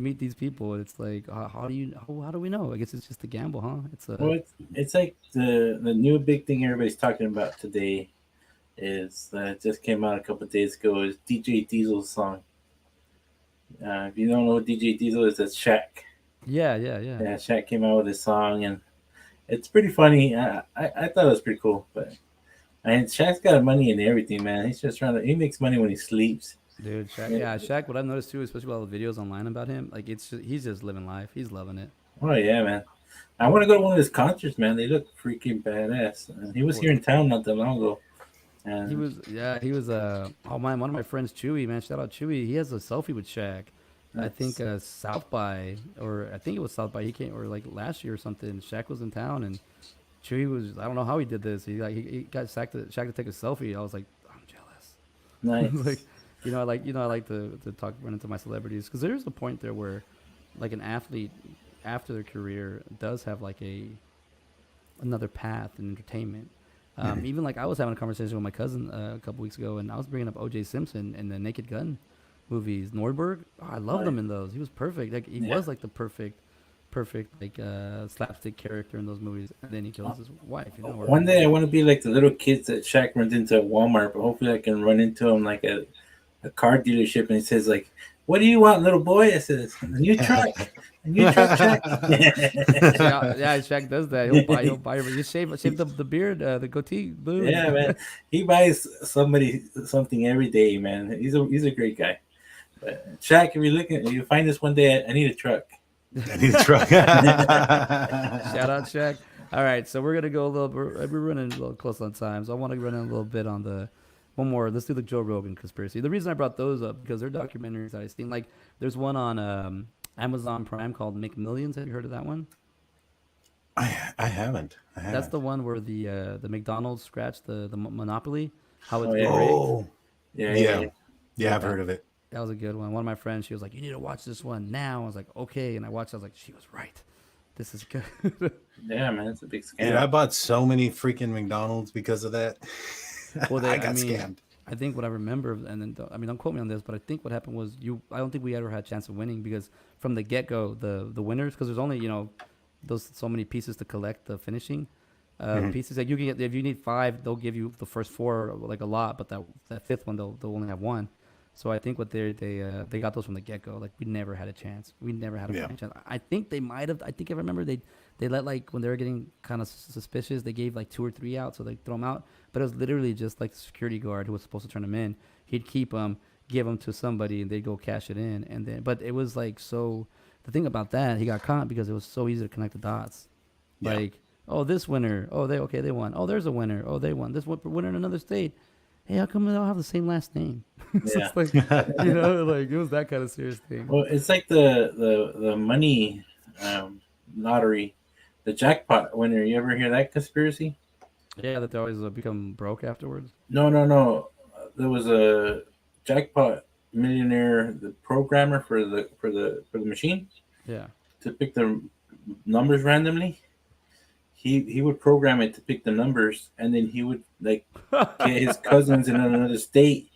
meet these people and it's like, how do we know? I guess it's just a gamble, huh? It's like the new big thing everybody's talking about today is that it just came out a couple of days ago is DJ Diesel's song. If you don't know what DJ Diesel is, that's Shaq. Yeah. Shaq came out with his song, and it's pretty funny. I thought it was pretty cool, but Shaq's got money and everything, man. He's just he makes money when he sleeps. Dude, Shaq. What I've noticed too, especially with all the videos online about him, like he's just living life. He's loving it. Oh yeah, man. I want to go to one of his concerts, man. They look freaking badass. And he was here in town not that long ago. And he was oh man, one of my friends, Chewy, man, shout out Chewy. He has a selfie with Shaq. I think South by, or I think it was South by. He came, or like last year or something. Shaq was in town, and Chewy was. I don't know how he did this. He got Shaq to take a selfie. I was like, I'm jealous. Nice. Like, I like to run into my celebrities because there's a point there where, like an athlete, after their career, does have like another path in entertainment. Even like I was having a conversation with my cousin a couple weeks ago, and I was bringing up O.J. Simpson and the Naked Gun movies. Nordberg, I loved him in those. He was perfect. Like he was like the perfect like slapstick character in those movies. And then he kills his wife. One day I want to be like the little kids that Shaq runs into at Walmart, but hopefully I can run into him like at a car dealership, and he says like, "What do you want, little boy?" I says, "A new truck." A new truck, Shaq. Yeah, Shaq does that. He'll buy. You shave the beard, the goatee. Blue. Yeah, man. He buys somebody something every day, man. He's a great guy. But Shaq, if you find this one day, I need a truck. I need a truck. Shout out Shaq. All right, so we're gonna go we're running a little close on time, so I want to run in a little bit on the one more. Let's do the Joe Rogan conspiracy. The reason I brought those up because they're documentaries that I've seen. Like there's one on Amazon Prime called Make Millions. Have you heard of that one? I haven't. That's the one where the McDonald's scratched the Monopoly. How it's rigged. Yeah, I've heard of it. That was a good one. One of my friends, she was like, "You need to watch this one now." I was like, "Okay," and I watched. I was like, "She was right. This is good." Yeah, man, it's a big scam. Dude, I bought so many freaking McDonald's because of that. Well, I got scammed. I think what I remember, and then don't quote me on this, but I think what happened was I don't think we ever had a chance of winning because from the get go, the winners, because there's only those so many pieces to collect the finishing pieces. Like you can get, if you need 5, they'll give you the first 4 like a lot, but that 5th one they'll only have 1. So I think what they got those from the get go. Like we never had a chance. We never had a chance. I think they might have. I think I remember they let like when they were getting kind of suspicious, they gave like 2 or 3 out, so they throw them out. But it was literally just like the security guard who was supposed to turn them in. He'd keep them, give them to somebody, and they'd go cash it in. And then, but it was like so. The thing about that, he got caught because it was so easy to connect the dots. Yeah. Like, oh, this winner, oh they won. Oh, there's a winner, oh they won. This winner in another state. Hey, how come they all have the same last name? So Yeah. it's like, like it was that kind of serious thing. Well, it's like the money lottery, the jackpot winner. You ever hear that conspiracy? Yeah, that they always become broke afterwards. No. There was a jackpot millionaire, the programmer for the machine. Yeah. To pick the numbers randomly. He would program it to pick the numbers, and then he would like get his cousins in another state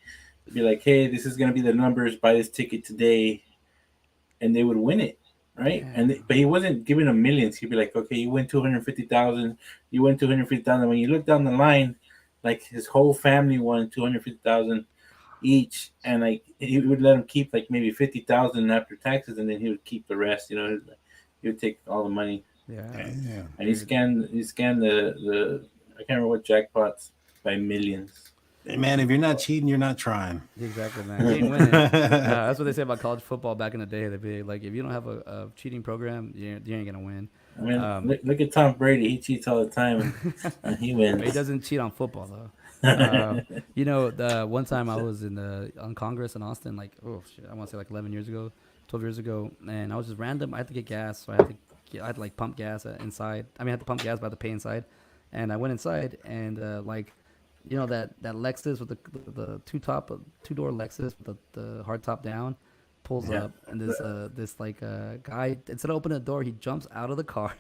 to be like, "Hey, this is gonna be the numbers. Buy this ticket today," and they would win it, right? Yeah. But he wasn't giving them millions. He'd be like, "Okay, you win 250,000. You win 250,000." When you look down the line, like his whole family won 250,000 each, and like he would let him keep like maybe 50,000 after taxes, and then he would keep the rest. He would take all the money. Yeah. And he scanned the I can't remember what jackpots by millions. Hey man, if you're not cheating, you're not trying. Exactly, man. You ain't winning. That's what they say about college football back in the day. They'd be like, if you don't have a cheating program, you ain't gonna win. I mean, look at Tom Brady. He cheats all the time, and he wins. He doesn't cheat on football though. The one time I was on Congress in Austin, like I want to say like 11 years ago, 12 years ago, and I was just random. I had to get gas, so I had to like pump gas inside. I had to pump gas, but I had to pay inside, and I went inside, and that Lexus with the two-door Lexus with the hard top down pulls up, and this guy, instead of opening the door, he jumps out of the car,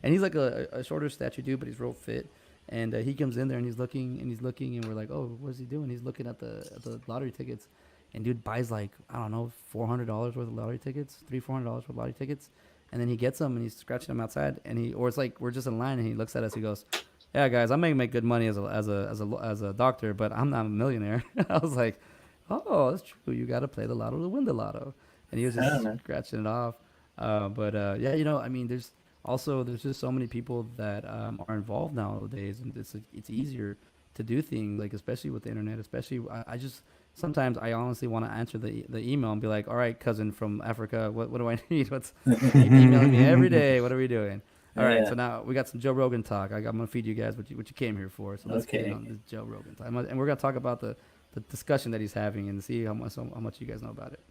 and he's like a shorter stature dude, but he's real fit. And he comes in there and he's looking, and we're like, oh, what's he doing? He's looking at the lottery tickets, and dude buys like, I don't know, $400 worth of lottery tickets, $400 worth of lottery tickets, and then he gets them and he's scratching them outside, and it's like we're just in line, and he looks at us, he goes, yeah, guys, I may make good money as a doctor, but I'm not a millionaire. I was like, oh, that's true. You got to play the lotto to win the lotto, and he was just scratching it off. There's just so many people that are involved nowadays, and it's easier to do things, like especially with the internet. Especially, sometimes I honestly want to answer the email and be like, all right, cousin from Africa, what do I need? What's emailing me every day? What are we doing? All right, so now we got some Joe Rogan talk. I'm gonna feed you guys what you came here for. So let's get on this Joe Rogan talk, and we're gonna talk about the discussion that he's having and see how much you guys know about it.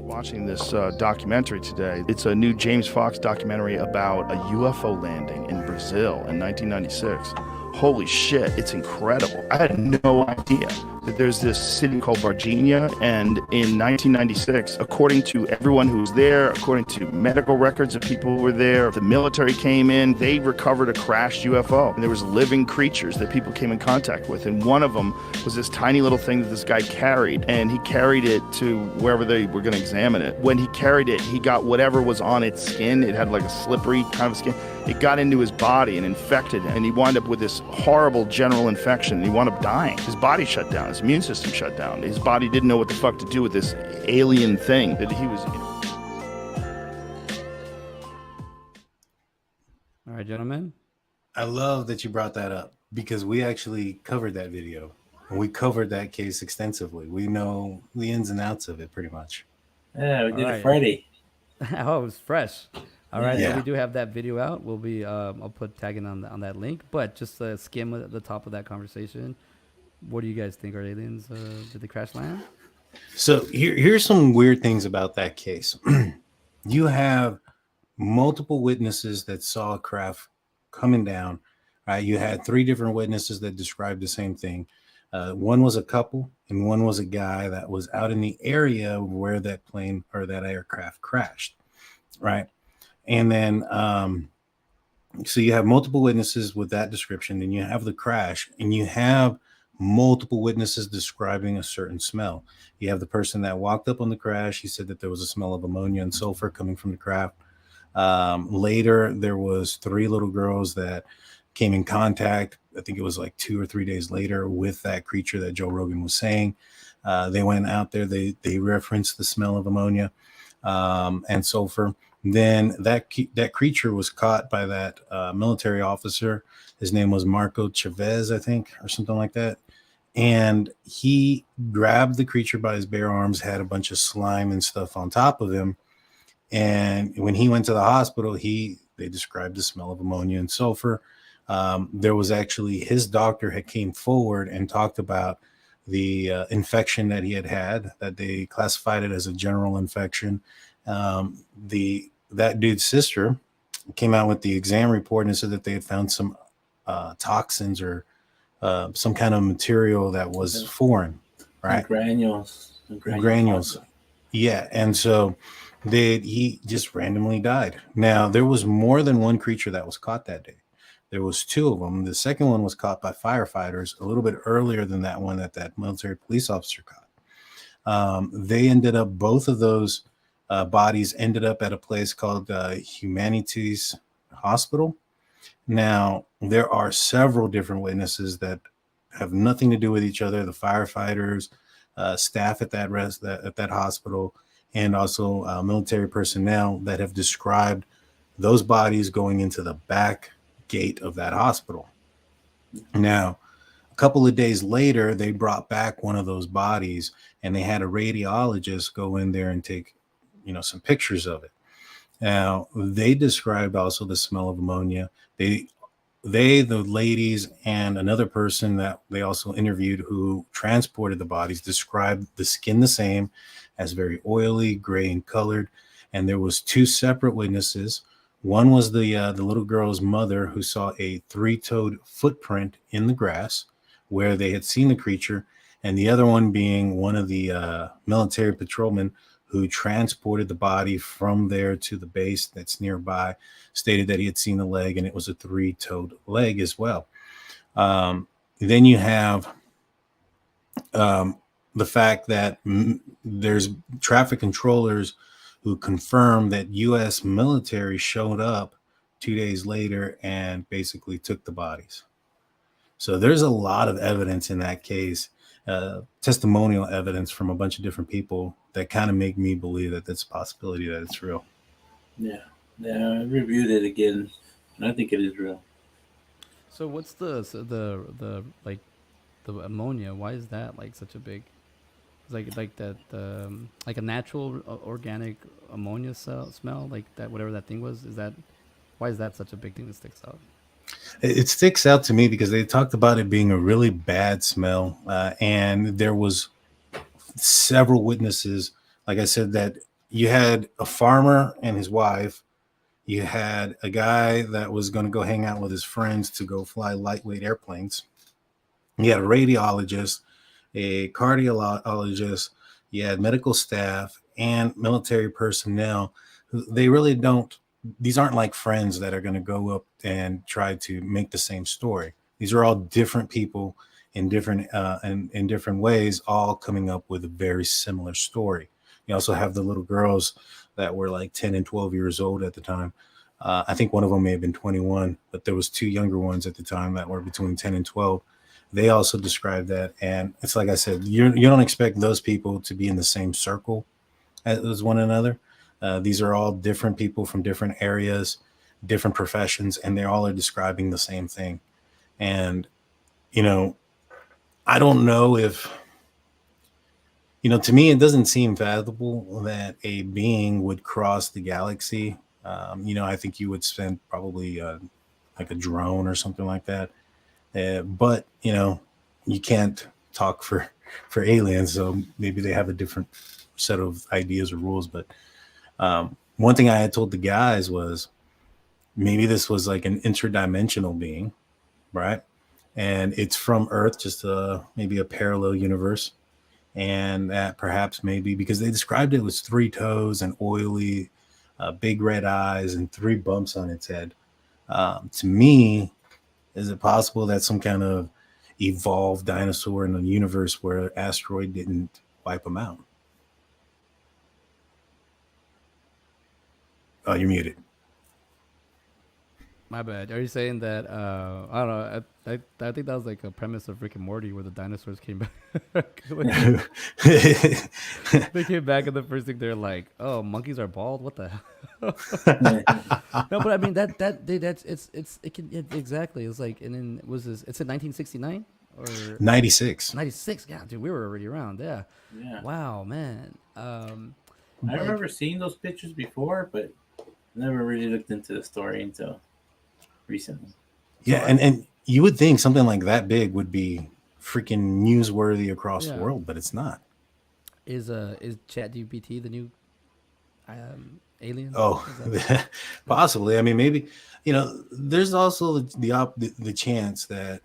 Watching this documentary today. It's a new James Fox documentary about a UFO landing in Brazil in 1996. Holy shit, it's incredible. I had no idea that there's this city called Varginha, and in 1996, according to everyone who was there, according to medical records of people who were there, the military came in, they recovered a crashed UFO, and there was living creatures that people came in contact with, and one of them was this tiny little thing that this guy carried, and he carried it to wherever they were going to examine it. When he carried it, he got whatever was on its skin. It had like a slippery kind of skin. It got into his body and infected him, and he wound up with this horrible general infection, and he wound up dying. His body shut down. His immune system shut down. His body didn't know what the fuck to do with this alien thing that he was. All right, gentlemen. I love that you brought that up, because we actually covered that video. We covered that case extensively. We know the ins and outs of it pretty much. Yeah, we did it Friday. Oh, it was fresh. All right, yeah. So we do have that video out. We'll be I'll put tagging on that link, but just skim at the top of that conversation. What do you guys think? Are aliens? Did they crash land? So here's some weird things about that case. You have multiple witnesses that saw a craft coming down. Right? You had 3 different witnesses that described the same thing. One was a couple, and one was a guy that was out in the area where that plane or that aircraft crashed. Right. And then, so you have multiple witnesses with that description, and you have the crash, and you have multiple witnesses describing a certain smell. You have the person that walked up on the crash. He said that there was a smell of ammonia and sulfur coming from the craft. Later, there was 3 little girls that came in contact. I think it was like 2 or 3 days later with that creature that Joe Rogan was saying. They went out there. They referenced the smell of ammonia and sulfur. Then that creature was caught by that military officer. His name was Marco Chavez, I think, or something like that. And he grabbed the creature by his bare arms, had a bunch of slime and stuff on top of him. And when he went to the hospital, they described the smell of ammonia and sulfur. There was actually, his doctor had came forward and talked about the infection that he had, that they classified it as a general infection. That dude's sister came out with the exam report and said that they had found some toxins or some kind of material that was foreign, right? Granules. Yeah. And so he just randomly died. Now, there was more than one creature that was caught that day. There was 2 of them. The second one was caught by firefighters a little bit earlier than that one that military police officer caught. They ended up, both of those bodies ended up at a place called Humanities Hospital. Now, there are several different witnesses that have nothing to do with each other. The firefighters, staff at that hospital, and also military personnel that have described those bodies going into the back gate of that hospital. Now, a couple of days later, they brought back one of those bodies, and they had a radiologist go in there and take some pictures of it. Now, they described also the smell of ammonia. They, the ladies, and another person that they also interviewed who transported the bodies described the skin the same, as very oily, gray in colored. And there was two separate witnesses. One was the little girl's mother, who saw a three-toed footprint in the grass where they had seen the creature, and the other one being one of the military patrolmen who transported the body from there to the base that's nearby, stated that he had seen the leg, and it was a three-toed leg as well. Then you have the fact that there's traffic controllers who confirm that U.S. military showed up 2 days later and basically took the bodies. So there's a lot of evidence in that case, testimonial evidence from a bunch of different people that kind of make me believe that that's a possibility that it's real. Yeah, I reviewed it again, and I think it is real. So what's the like the ammonia? Why is that like such a big? Like that like a natural organic ammonia smell, like that, whatever that thing was. Is that, why is that such a big thing that sticks out? It sticks out to me because they talked about it being a really bad smell, and there was several witnesses, like I said, that you had a farmer and his wife, you had a guy that was going to go hang out with his friends to go fly lightweight airplanes, you had a radiologist, a cardiologist, you had medical staff and military personnel. They really don't, these aren't like friends that are going to go up and try to make the same story. These are all different people in different in different ways, all coming up with a very similar story. You also have the little girls that were like 10 and 12 years old at the time. I think one of them may have been 21, but there was two younger ones at the time that were between 10 and 12. They also described that. And it's like I said, you don't expect those people to be in the same circle as one another. These are all different people from different areas, different professions, and they all are describing the same thing. And, you know, I don't know if, you know, to me, it doesn't seem fathomable that a being would cross the galaxy. You know, I think you would spend probably like a drone or something like that. But, you know, you can't talk for aliens, so maybe they have a different set of ideas or rules. But one thing I had told the guys was maybe this was like an interdimensional being, right? And it's from Earth, just maybe a parallel universe. And that perhaps maybe because they described it was 3 toes and oily, big red eyes and 3 bumps on its head. To me, is it possible that some kind of evolved dinosaur in a universe where an asteroid didn't wipe them out? Oh, you're muted. My bad. Are you saying that I don't know, I think that was like a premise of Rick and Morty where the dinosaurs came back. They came back and the first thing they're like, oh, monkeys are bald? What the hell? No, but I mean exactly. It's like, and then was this, it's in 1969 or 96. 96. Yeah, dude, we were already around. Yeah. Wow, man. I remember seeing those pictures before, but never really looked into the story until recently. Yeah, and you would think something like that big would be freaking newsworthy across the world, but it's not. Is ChatGPT the new alien? Oh, possibly. I mean, maybe, you know, there's also the chance that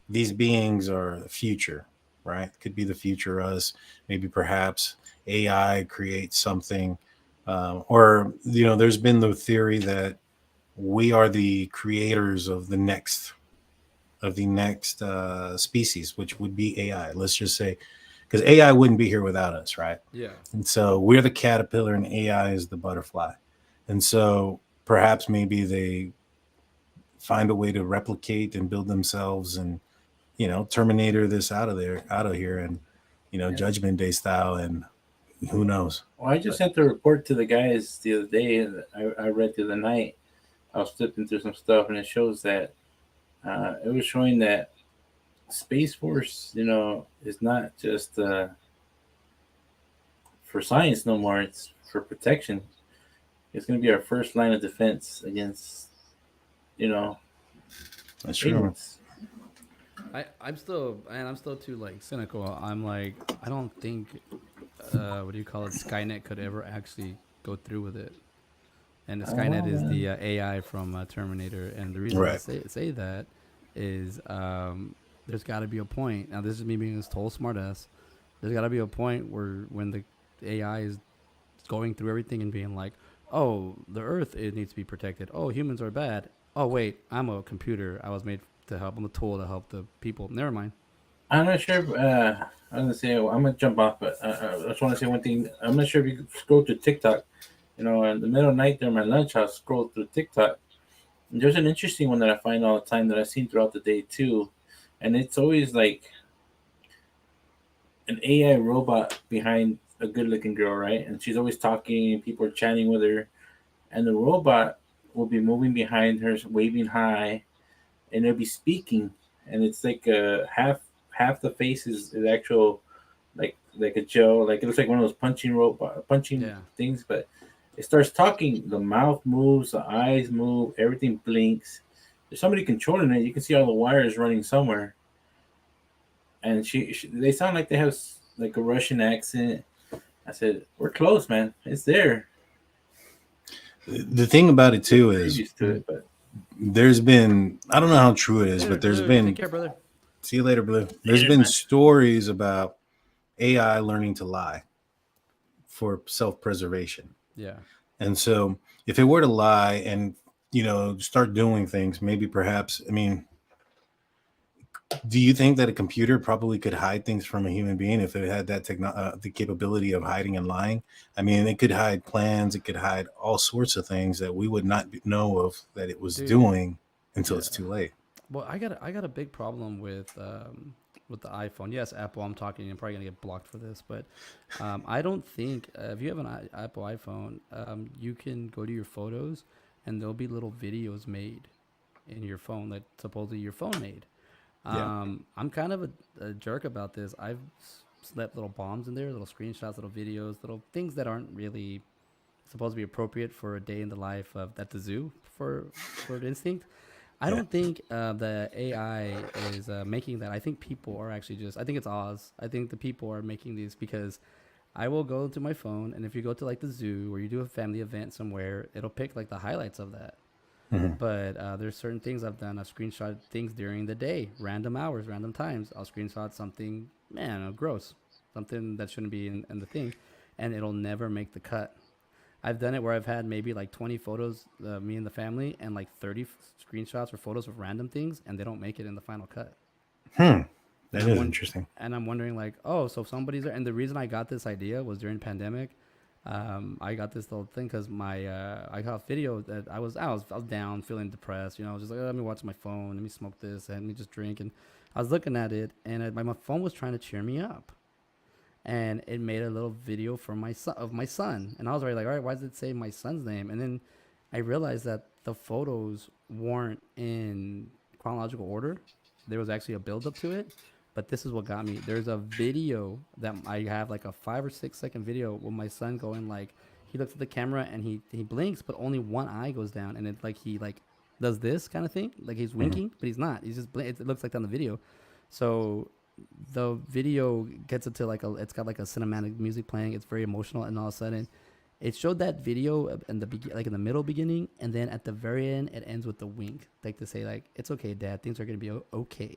these beings are the future, right? Could be the future us. Maybe perhaps AI creates something, or, you know, there's been the theory that we are the creators of the next species, which would be AI. Let's just say, because AI wouldn't be here without us, right? Yeah. And so we're the caterpillar and AI is the butterfly. And so perhaps maybe they find a way to replicate and build themselves and, you know, Terminator this out of here and, you know, Judgment Day style, and who knows? Well, I just sent a report to the guys the other day, and I read the other night. I was flipping through some stuff, and it shows that it was showing that Space Force, you know, is not just for science no more; it's for protection. it's going to be our first line of defense against, That's true. aliens. I'm still too like cynical. I'm like, I don't think what do you call it, Skynet could ever actually go through with it. And the Skynet is the AI from Terminator. And the reason I say that is there's got to be a point. Now, this is me being this total smartass. There's got to be a point where when the AI is going through everything and being like, oh, the Earth, it needs to be protected. Oh, humans are bad. Oh, wait, I'm a computer. I was made to help. I'm a tool to help the people. Never mind. I'm not sure. I'm gonna say I'm gonna jump off, but I just want to say one thing. I'm not sure if you scroll through TikTok. In the middle of the night during my lunch, I'll scroll through TikTok. And there's an interesting one that I find all the time that I've seen throughout the day too, and it's always like an AI robot behind a good-looking girl, right? And she's always talking. People are chatting with her, and the robot will be moving behind her, waving hi, and it'll be speaking. And it's like half the face is actual, like a Joe, like it looks like one of those punching things, but it starts talking. The mouth moves, the eyes move, everything blinks. There's somebody controlling it. You can see all the wires running somewhere. And they sound like they have like a Russian accent. I said, "We're close, man. It's there." The thing about it too is, used to it, but there's been, I don't know how true it is, but there's been. Take care, brother. See you later, Blue. There's been stories about AI learning to lie for self-preservation. Yeah. And so if it were to lie and, start doing things, maybe perhaps, do you think that a computer probably could hide things from a human being if it had that the capability of hiding and lying? It could hide plans. It could hide all sorts of things that we would not know of that it was doing until it's too late. Well, I got a big problem with the iPhone. Yes, Apple. I'm talking. I'm probably gonna get blocked for this, but I don't think if you have an Apple iPhone, you can go to your photos and there'll be little videos made in your phone that supposedly your phone made. I'm kind of a jerk about this. I've slept little bombs in there, little screenshots, little videos, little things that aren't really supposed to be appropriate for a day in the life of at the zoo for instinct. I don't think the AI is making that. I think people are actually I think it's Oz. I think the people are making these because I will go to my phone, and if you go to like the zoo or you do a family event somewhere, it'll pick like the highlights of that. Mm-hmm. But there's certain things I've done. I've screenshot things during the day, random hours, random times. I'll screenshot something, gross, something that shouldn't be in the thing, and it'll never make the cut. I've done it where I've had maybe like 20 photos, me and the family, and like 30 screenshots or photos of random things, and they don't make it in the final cut. That is interesting. And I'm wondering like, oh, so somebody's there. And the reason I got this idea was during the pandemic. I got this little thing because I got a video that I was down, feeling depressed. I was just like, let me watch my phone, let me smoke this, and let me just drink. And I was looking at it, and my phone was trying to cheer me up. And it made a little video for my son, and I was already like, all right, why does it say my son's name? And then I realized that the photos weren't in chronological order. There was actually a build up to it, but this is what got me. There's a video that I have, like a 5 or 6 second video with my son going like, he looks at the camera and he blinks, but only one eye goes down, and it like he like does this kind of thing, like he's winking, but he's not. He's just it looks like on the video. So the video gets into like it's got like a cinematic music playing. It's very emotional, and all of a sudden, it showed that video in the in the middle beginning, and then at the very end, it ends with the wink, like to say like, it's okay, Dad, things are gonna be okay.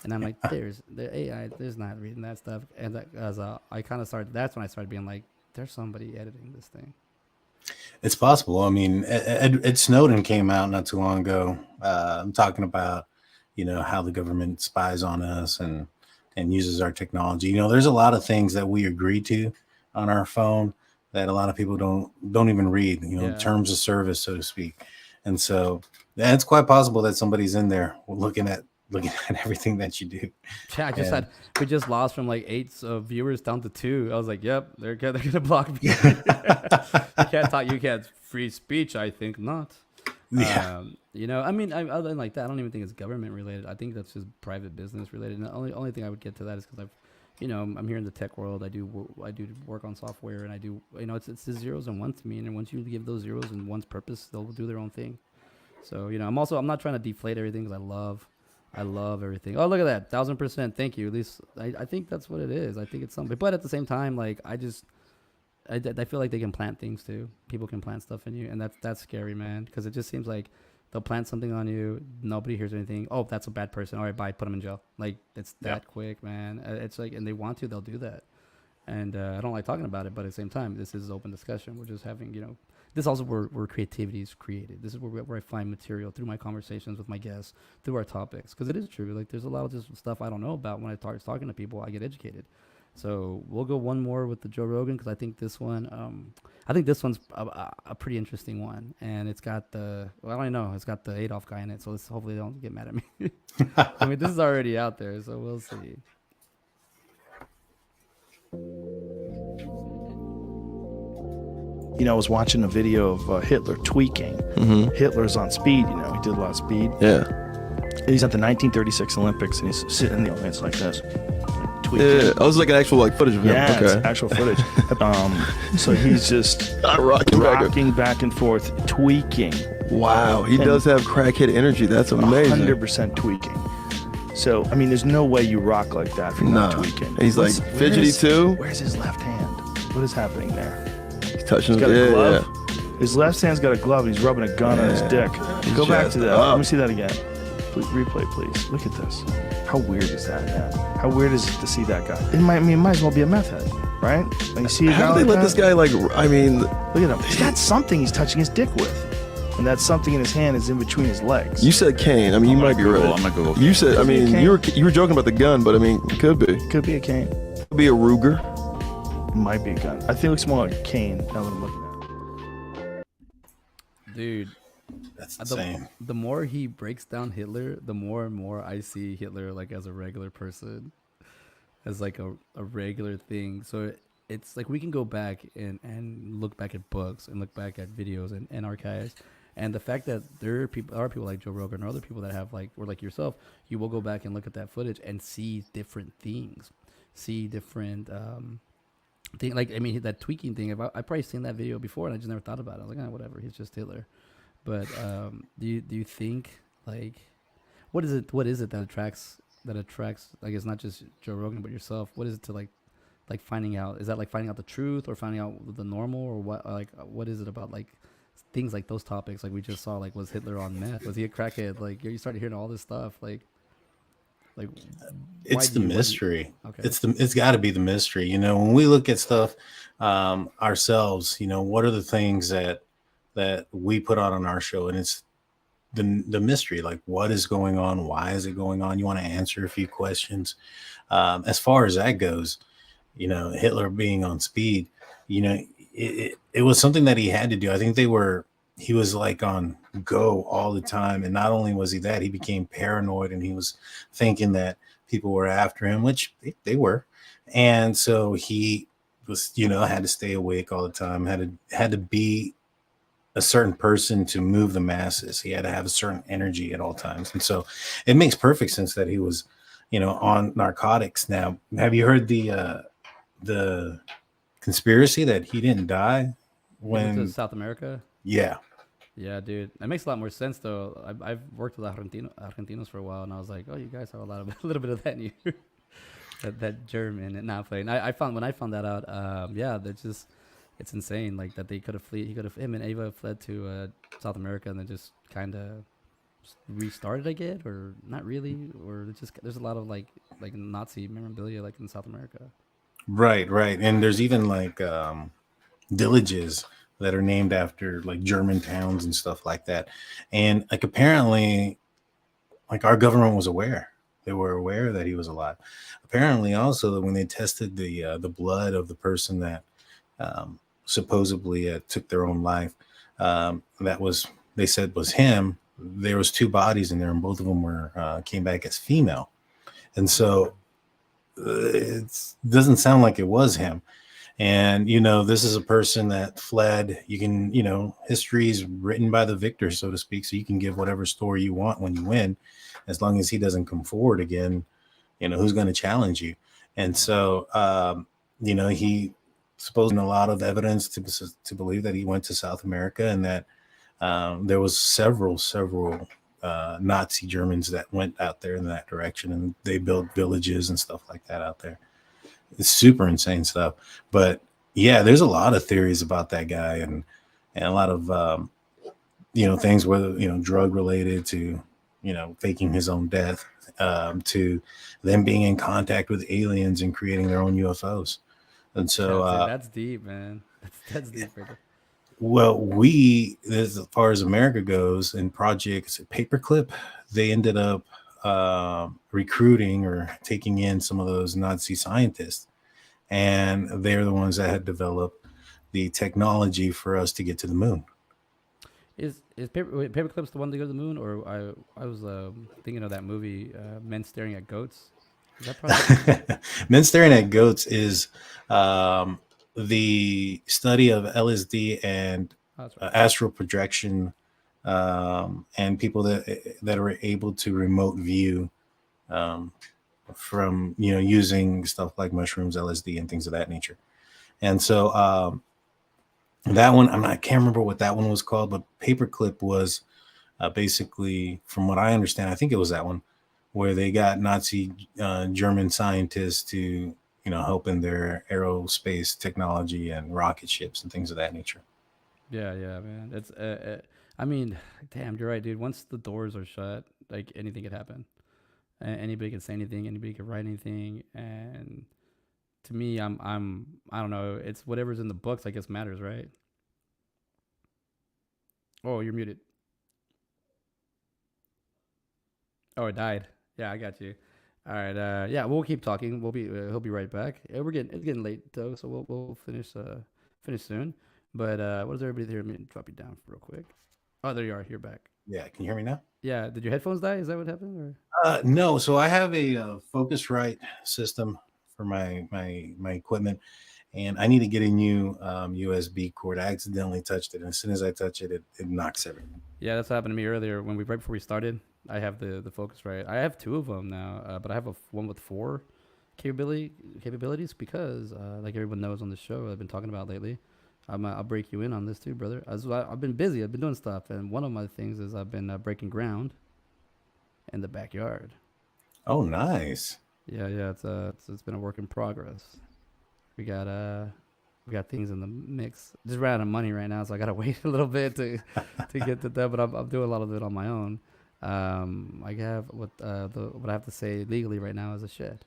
And I'm like, there's AI, there's not reading that stuff, and I kind of started. That's when I started being like, there's somebody editing this thing. It's possible. Ed Snowden came out not too long ago, talking about how the government spies on us and uses our technology. There's a lot of things that we agree to on our phone that a lot of people don't even read, terms of service, so to speak. And so it's quite possible that somebody's in there looking at everything that you do. Yeah, we just lost from like 8 viewers down to 2. I was like, yep, they're gonna block me. You can't talk. You can't free speech. I think not. Yeah. Other than like that, I don't even think it's government related. I think that's just private business related. And the only thing I would get to that is because I've I'm here in the tech world. I do work on software, and I do, it's the zeros and ones to me. And once you give those zeros and ones purpose, they'll do their own thing. So, I'm not trying to deflate everything, because I love everything. Oh, look at that. 1000%. Thank you. At least I think that's what it is. I think it's something, but at the same time, like, I feel like they can plant things too. People can plant stuff in you, and that's scary, man. Because it just seems like they'll plant something on you. Nobody hears anything. Oh, that's a bad person. All right, bye. Put them in jail. Like, it's that quick, man. It's like, and they want to, they'll do that. And I don't like talking about it, but at the same time, this is open discussion. We're just having, this is also where creativity is created. This is where I find material through my conversations with my guests, through our topics. Because it is true. Like, there's a lot of just stuff I don't know about. When I start talking to people, I get educated. So we'll go one more with the Joe Rogan, because I think this one's a pretty interesting one, and it's got it's got the Adolf guy in it. So hopefully they don't get mad at me. I mean, this is already out there, so we'll see. I was watching a video of Hitler tweaking. Hitler's on speed, he did a lot of speed. Yeah. He's at the 1936 Olympics, and he's sitting in the audience like this. Tweaking. Yeah, I was like actual footage of him. Yeah, Okay. it's actual footage. So he's just rocking back and forth, tweaking. Wow, he does have crackhead energy. That's amazing. 100% tweaking. So, I mean, there's no way you rock like that if you're not tweaking. He's like fidgety too. Where's his left hand? What is happening there? He's touching He's got a glove. Yeah. His left hand's got a glove, and he's rubbing a gun on his dick. Go back to that. Let me see that again. Please, replay, please. Look at this. How weird is that, man? How weird is it to see that guy? It might as well be a meth head, right? When you see a guy How do they let this guy, like, I mean... Look at him. He's got something he's touching his dick with. And that something in his hand is in between his legs. You said cane. I mean, you might be right. I'm not Google. You said, I mean, you were joking about the gun, but I mean, it could be. Could be a cane. Could be a Ruger. Might be a gun. I think it looks more like a cane now that I'm looking at it. Dude. That's insane. The more he breaks down Hitler, the more and more I see Hitler like as a regular person, as like a regular thing. So it's like we can go back and look back at books and look back at videos and archives. And the fact that there are people like Joe Rogan or other people that have like, or like yourself, you will go back and look at that footage and see different things, see different thing. Like, I mean, that tweaking thing, I probably seen that video before and I just never thought about it. I was like, whatever, he's just Hitler. But do you think, like, what is it that attracts I guess not just Joe Rogan but yourself? What is it to like finding out? Is that like finding out the truth or finding out the normal, or what? Like, what is it about like things like those topics? Like we just saw, like, was Hitler on meth? Was he a crackhead? Like, you started hearing all this stuff. Like it's the mystery. Okay. It's got to be the mystery. When we look at stuff ourselves, what are the things that we put on our show, and it's the mystery, like what is going on, why is it going on? You want to answer a few questions. As far as that goes, Hitler being on speed, it was something that he had to do. I think he was like on go all the time, and not only was he that, he became paranoid, and he was thinking that people were after him, which they were, and so he was had to stay awake all the time, had to be a certain person to move the masses. He had to have a certain energy at all times. And so it makes perfect sense that he was, on narcotics. Now, have you heard the conspiracy that he didn't die when to South America? Yeah. Yeah, dude. That makes a lot more sense though. I've worked with Argentinos for a while, and I was like, oh, you guys have a little bit of that in you. that German and not playing. When I found that out, that's just, it's insane, like that he could have him and Ava fled to South America and then just kind of restarted again, or not really, or it's just there's a lot of like Nazi memorabilia like in South America. Right. And there's even like villages that are named after like German towns and stuff like that. And like apparently, like our government was aware. They were aware that he was alive. Apparently, also that when they tested the blood of the person that supposedly took their own life, they said was him. There was two bodies in there, and both of them came back as female, and so it doesn't sound like it was him. And this is a person that fled. You can, history is written by the victor, so to speak. So you can give whatever story you want when you win, as long as he doesn't come forward again. Who's going to challenge you? And so, he supposed a lot of evidence to believe that he went to South America, and that there was several Nazi Germans that went out there in that direction, and they built villages and stuff like that out there. It's super insane stuff. But yeah, there's a lot of theories about that guy, and a lot of things, whether drug related to faking his own death, to them being in contact with aliens and creating their own UFOs. And so that's deep, man. That's deep right there. Well, as far as America goes, in Project Paperclip, they ended up recruiting or taking in some of those Nazi scientists, and they're the ones that had developed the technology for us to get to the moon. Is Paperclip's the one to go to the moon, or I was thinking of that movie, Men Staring at Goats. Is that probably Men Staring at Goats is the study of LSD and astral projection, and people that are able to remote view from using stuff like mushrooms, LSD, and things of that nature. And so that one, I can't remember what that one was called, but Paperclip was basically, from what I understand, I think it was that one, where they got Nazi German scientists to help in their aerospace technology and rocket ships and things of that nature. Yeah, man. It's I mean, damn, you're right, dude. Once the doors are shut, like anything could happen. Anybody can say anything, anybody can write anything, and to me, I don't know, it's whatever's in the books, I guess, matters, right? Oh, you're muted. Oh, it died. Yeah, I got you. All right. Yeah, we'll keep talking. He'll be right back. It's getting late though, so we'll finish soon. But what does everybody hear? Let me drop you down real quick. Oh, there you are. You're back. Yeah, can you hear me now? Yeah. Did your headphones die? Is that what happened? Or? No. So I have a Focusrite system for my equipment, and I need to get a new USB cord. I accidentally touched it, and as soon as I touch it, it knocks everything. Yeah, that's what happened to me earlier right before we started. I have the Focusrite. I have two of them now, but I have one with 4 capabilities because, like everyone knows on the show, I've been talking about lately. I'll break you in on this too, brother. I've been busy. I've been doing stuff, and one of my things is I've been breaking ground in the backyard. Oh, nice. Yeah. It's been a work in progress. We got things in the mix. Just ran out of money right now, so I gotta wait a little bit to get to that. But I'm doing a lot of it on my own. I have what I have to say legally right now is a shed.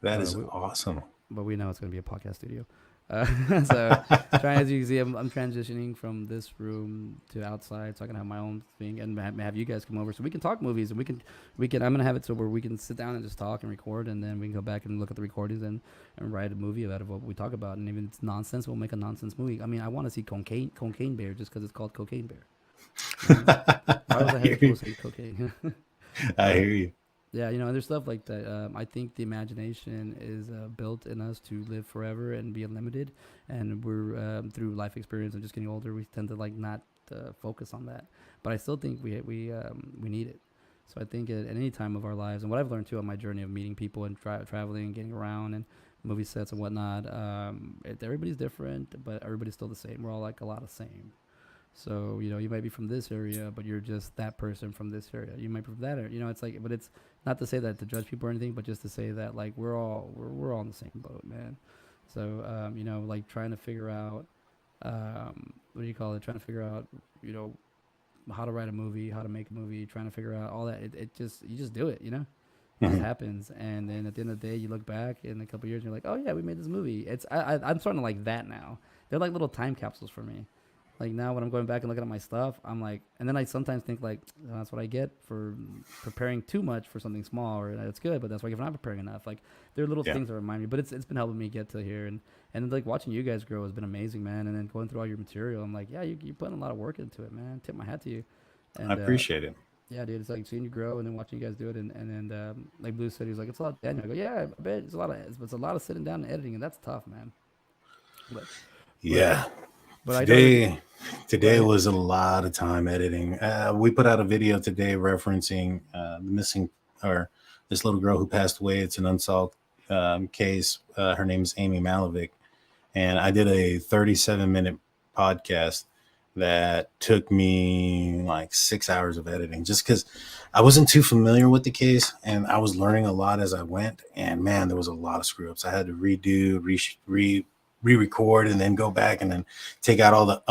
That is awesome. But we know it's going to be a podcast studio. So as you can see, I'm transitioning from this room to outside, so I can have my own thing and have you guys come over so we can talk movies, and we can. I'm going to have it so where we can sit down and just talk and record, and then we can go back and look at the recordings and write a movie out of what we talk about. And even if it's nonsense, we'll make a nonsense movie. I mean, I want to see Cocaine Bear just because it's called Cocaine Bear. Why was I having to say cocaine? I hear you. Yeah, there's stuff like that. I think the imagination is built in us to live forever and be unlimited, and we're through life experience and just getting older, we tend to not focus on that. But I still think we need it. So I think at any time of our lives, and what I've learned too on my journey of meeting people and traveling and getting around and movie sets and whatnot, everybody's different, but everybody's still the same. We're all like a lot of same. So, you might be from this area, but you're just that person from this area. You might be from that area. It's like, but it's not to say that to judge people or anything, but just to say that we're all in the same boat, man. So, trying to figure out, what do you call it? Trying to figure out, how to write a movie, how to make a movie, trying to figure out all that. You just do it, It just happens. And then at the end of the day, you look back in a couple of years and you're like, oh yeah, we made this movie. I'm starting to like that now. They're like little time capsules for me. Like now when I'm going back and looking at my stuff, I'm like, and then I sometimes think that's what I get for preparing too much for something small, or it's good, but that's why if I'm not preparing enough. There are little things that remind me, but it's been helping me get to here, and watching you guys grow has been amazing, man. And then going through all your material, I'm like, yeah, you're putting a lot of work into it, man. Tip my hat to you. And, I appreciate it. Yeah, dude, it's like seeing you grow and then watching you guys do it, and then like Blue said, he's like, it's a lot, Daniel. I go, yeah, I bet it's a lot of sitting down and editing, and that's tough, man. But today was a lot of time editing. We put out a video today referencing this little girl who passed away. It's an unsolved case. Her name's Amy Malovic, and I did a 37-minute podcast that took me like 6 hours of editing, just because I wasn't too familiar with the case, and I was learning a lot as I went. And man, there was a lot of screw ups. I had to redo, re-record, and then go back and then take out all the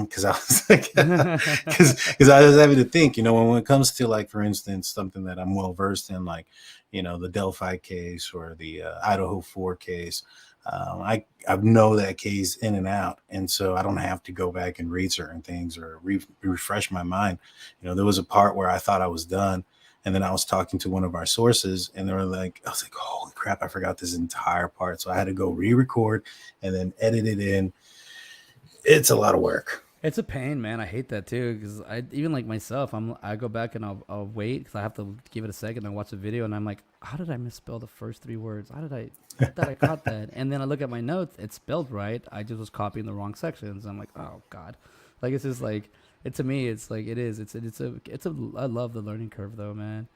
because I was like, because I was having to think, when it comes to, like, for instance, something that I'm well versed in, like, the Delphi case or the Idaho 4 case. I know that case in and out, and so I don't have to go back and read certain things or refresh my mind. There was a part where I thought I was done, and then I was talking to one of our sources, and I was like, holy crap, I forgot this entire part. So I had to go re-record and then edit it in. It's a lot of work. It's a pain, man. I hate that too, because I even like myself. I go back and I'll wait because I have to give it a second and watch the video, and I'm like, how did I misspell the first 3 words? How did I caught that? And then I look at my notes, it's spelled right. I just was copying the wrong sections. I'm like, oh god, like it's just like to me, it's like it is. It's a I love the learning curve though, man.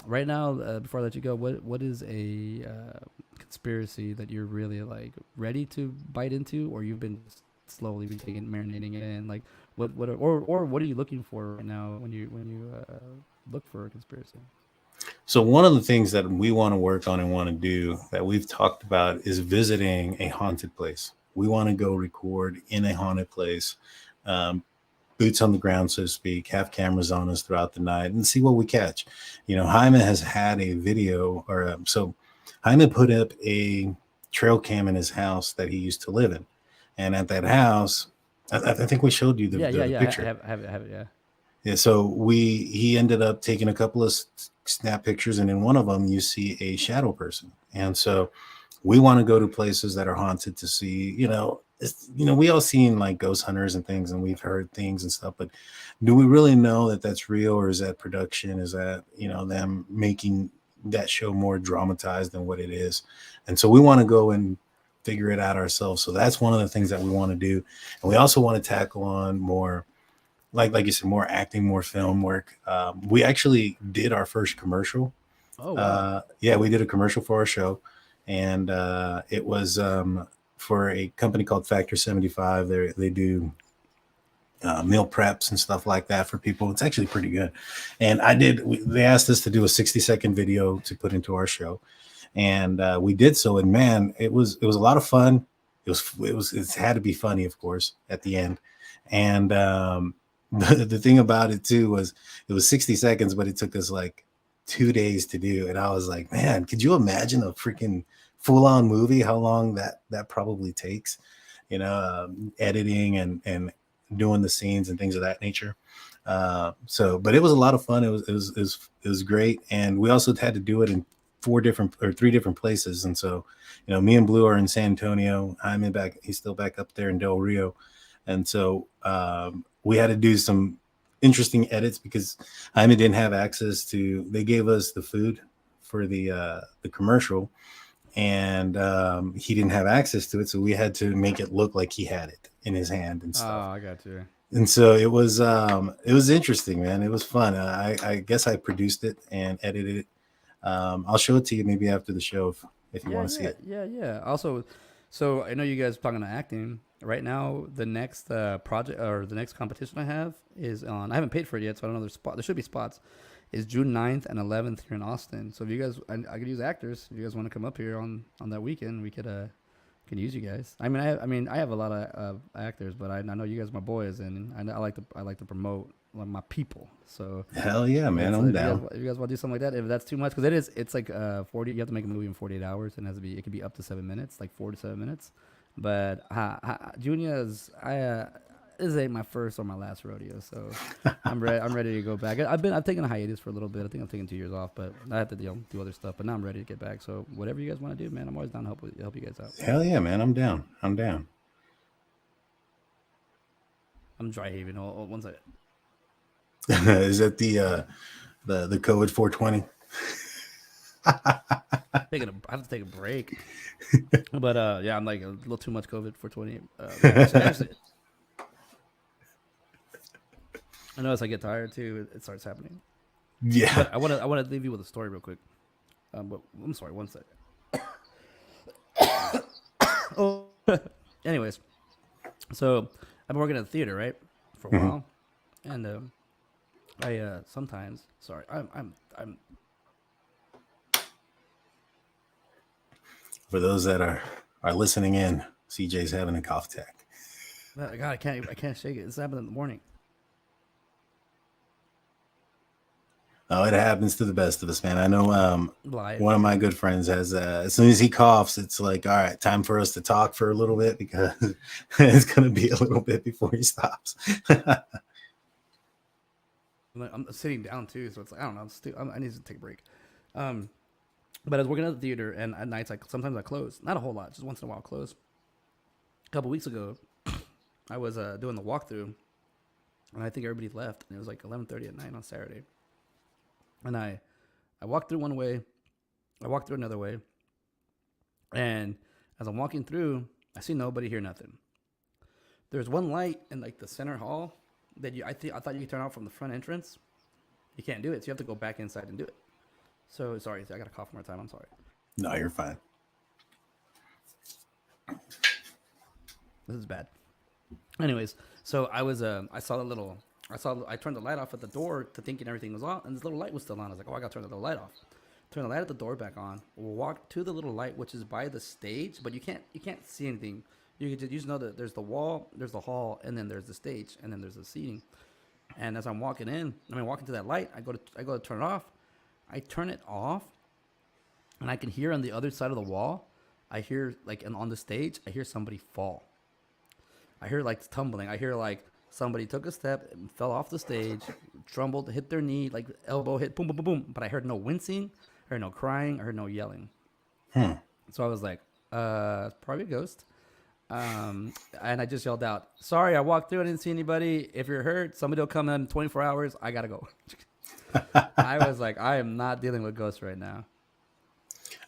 Right now, before I let you go, what is a conspiracy that you're really like ready to bite into, or you've been slowly marinating it in? Like what are you looking for right now when you look for a conspiracy? So one of the things that we want to work on and want to do that we've talked about is visiting a haunted place. We want to go record in a haunted place, boots on the ground, so to speak, have cameras on us throughout the night and see what we catch. Jaime has had a video, so Jaime put up a trail cam in his house that he used to live in. And at that house, I think we showed you the picture. I have it, yeah. Yeah, so he ended up taking a couple of snap pictures, and in one of them you see a shadow person. And so we want to go to places that are haunted to see, we all seen like ghost hunters and things, and we've heard things and stuff, but do we really know that that's real, or is that production? Is that, them making that show more dramatized than what it is? And so we want to go and figure it out ourselves. So that's one of the things that we want to do. And we also want to tackle on more, like you said, more acting, more film work. We actually did our first commercial. Oh, wow. We did a commercial for our show, and it was for a company called Factor 75. They do meal preps and stuff like that for people. It's actually pretty good. And they asked us to do a 60-second video to put into our show, and we did so. And man, it was a lot of fun. It had to be funny, of course, at the end. And the thing about it too was it was 60 seconds, but it took us like 2 days to do. And I was like, man, could you imagine a freaking full-on movie? How long that probably takes, editing and doing the scenes and things of that nature. But it was a lot of fun. It was great. And we also had to do it in 3 different places. And so, me and Blue are in San Antonio. He's still back up there in Del Rio. And so we had to do some interesting edits because Jaime didn't have access to. They gave us the food for the commercial, and he didn't have access to it, so we had to make it look like he had it in his hand and stuff. Oh, I got you. And so it was interesting, man. It was fun. I guess I produced it and edited it. I'll show it to you maybe after the show if you want to see it. Yeah. Also, so I know you guys are talking about acting right now. The next project or the next competition I have is on. I haven't paid for it yet, so I don't know. There should be spots. Is June 9th and 11th here in Austin. So if you guys, I could use actors. If you guys want to come up here on that weekend, we can use you guys. I have a lot of actors, but I know you guys are my boys, and I like to promote my people. So hell yeah, man, I'm down. If you guys want to do something like that, if that's too much, because it's like 40. You have to make a movie in 48 hours, and it could be up to 7 minutes, like 4 to 7 minutes. But Junior's this ain't my first or my last rodeo, so I'm ready to go back. I've taken a hiatus for a little bit. I think I'm taking 2 years off, but I have to do other stuff. But now I'm ready to get back. So whatever you guys want to do, man, I'm always down to help you guys out. Hell yeah, man, I'm down. I'm dry heaving. One second. Is that the COVID 420? I have to take a break. But I'm like a little too much COVID 420. Actually, I know as I get tired too, it starts happening. Yeah. But I want to leave you with a story real quick. But I'm sorry, 1 second. Oh, anyways, so I've been working at the theater, right, for a while, and I sometimes, sorry, I'm. For those that are listening in, CJ's having a cough attack. God, I can't shake it. This happened in the morning. Oh, it happens to the best of us, man. I know Live. one of my good friends has, as soon as he coughs, it's like, all right, time for us to talk for a little bit because it's going to be a little bit before he stops. I'm sitting down too, so it's like, I don't know. I need to take a break. But I was working at the theater, and at nights, sometimes I close. Not a whole lot, just once in a while close. A couple weeks ago, I was doing the walkthrough, and I think everybody left, and it was like 11:30 at night on Saturday. And I walked through one way, I walked through another way, and as I'm walking through, I see nobody, hear nothing. There's one light in like the center hall that I thought you could turn off from the front entrance. You can't do it, so you have to go back inside and do it. So sorry, I got to cough more time. I'm sorry. No, you're fine. This is bad. Anyways, so I was I turned the light off at the door to thinking everything was off, and this little light was still on. I was like, oh, I got to turn the little light off. Turn the light at the door back on. Walk to the little light, which is by the stage, but you can't see anything. You just know that there's the wall, there's the hall, and then there's the stage, and then there's the seating. And as I'm walking to that light, I go to turn it off. I turn it off, and I can hear on the other side of the wall, I hear, like, and on the stage, I hear somebody fall. I hear, like, tumbling. I hear, like, somebody took a step and fell off the stage, trembled, hit their knee, like, elbow hit, boom, boom, boom, boom. But I heard no wincing, I heard no crying, I heard no yelling. So I was like, it's probably a ghost. And I just yelled out, sorry, I walked through, I didn't see anybody. If you're hurt, somebody will come in 24 hours. I got to go. I was like, I am not dealing with ghosts right now.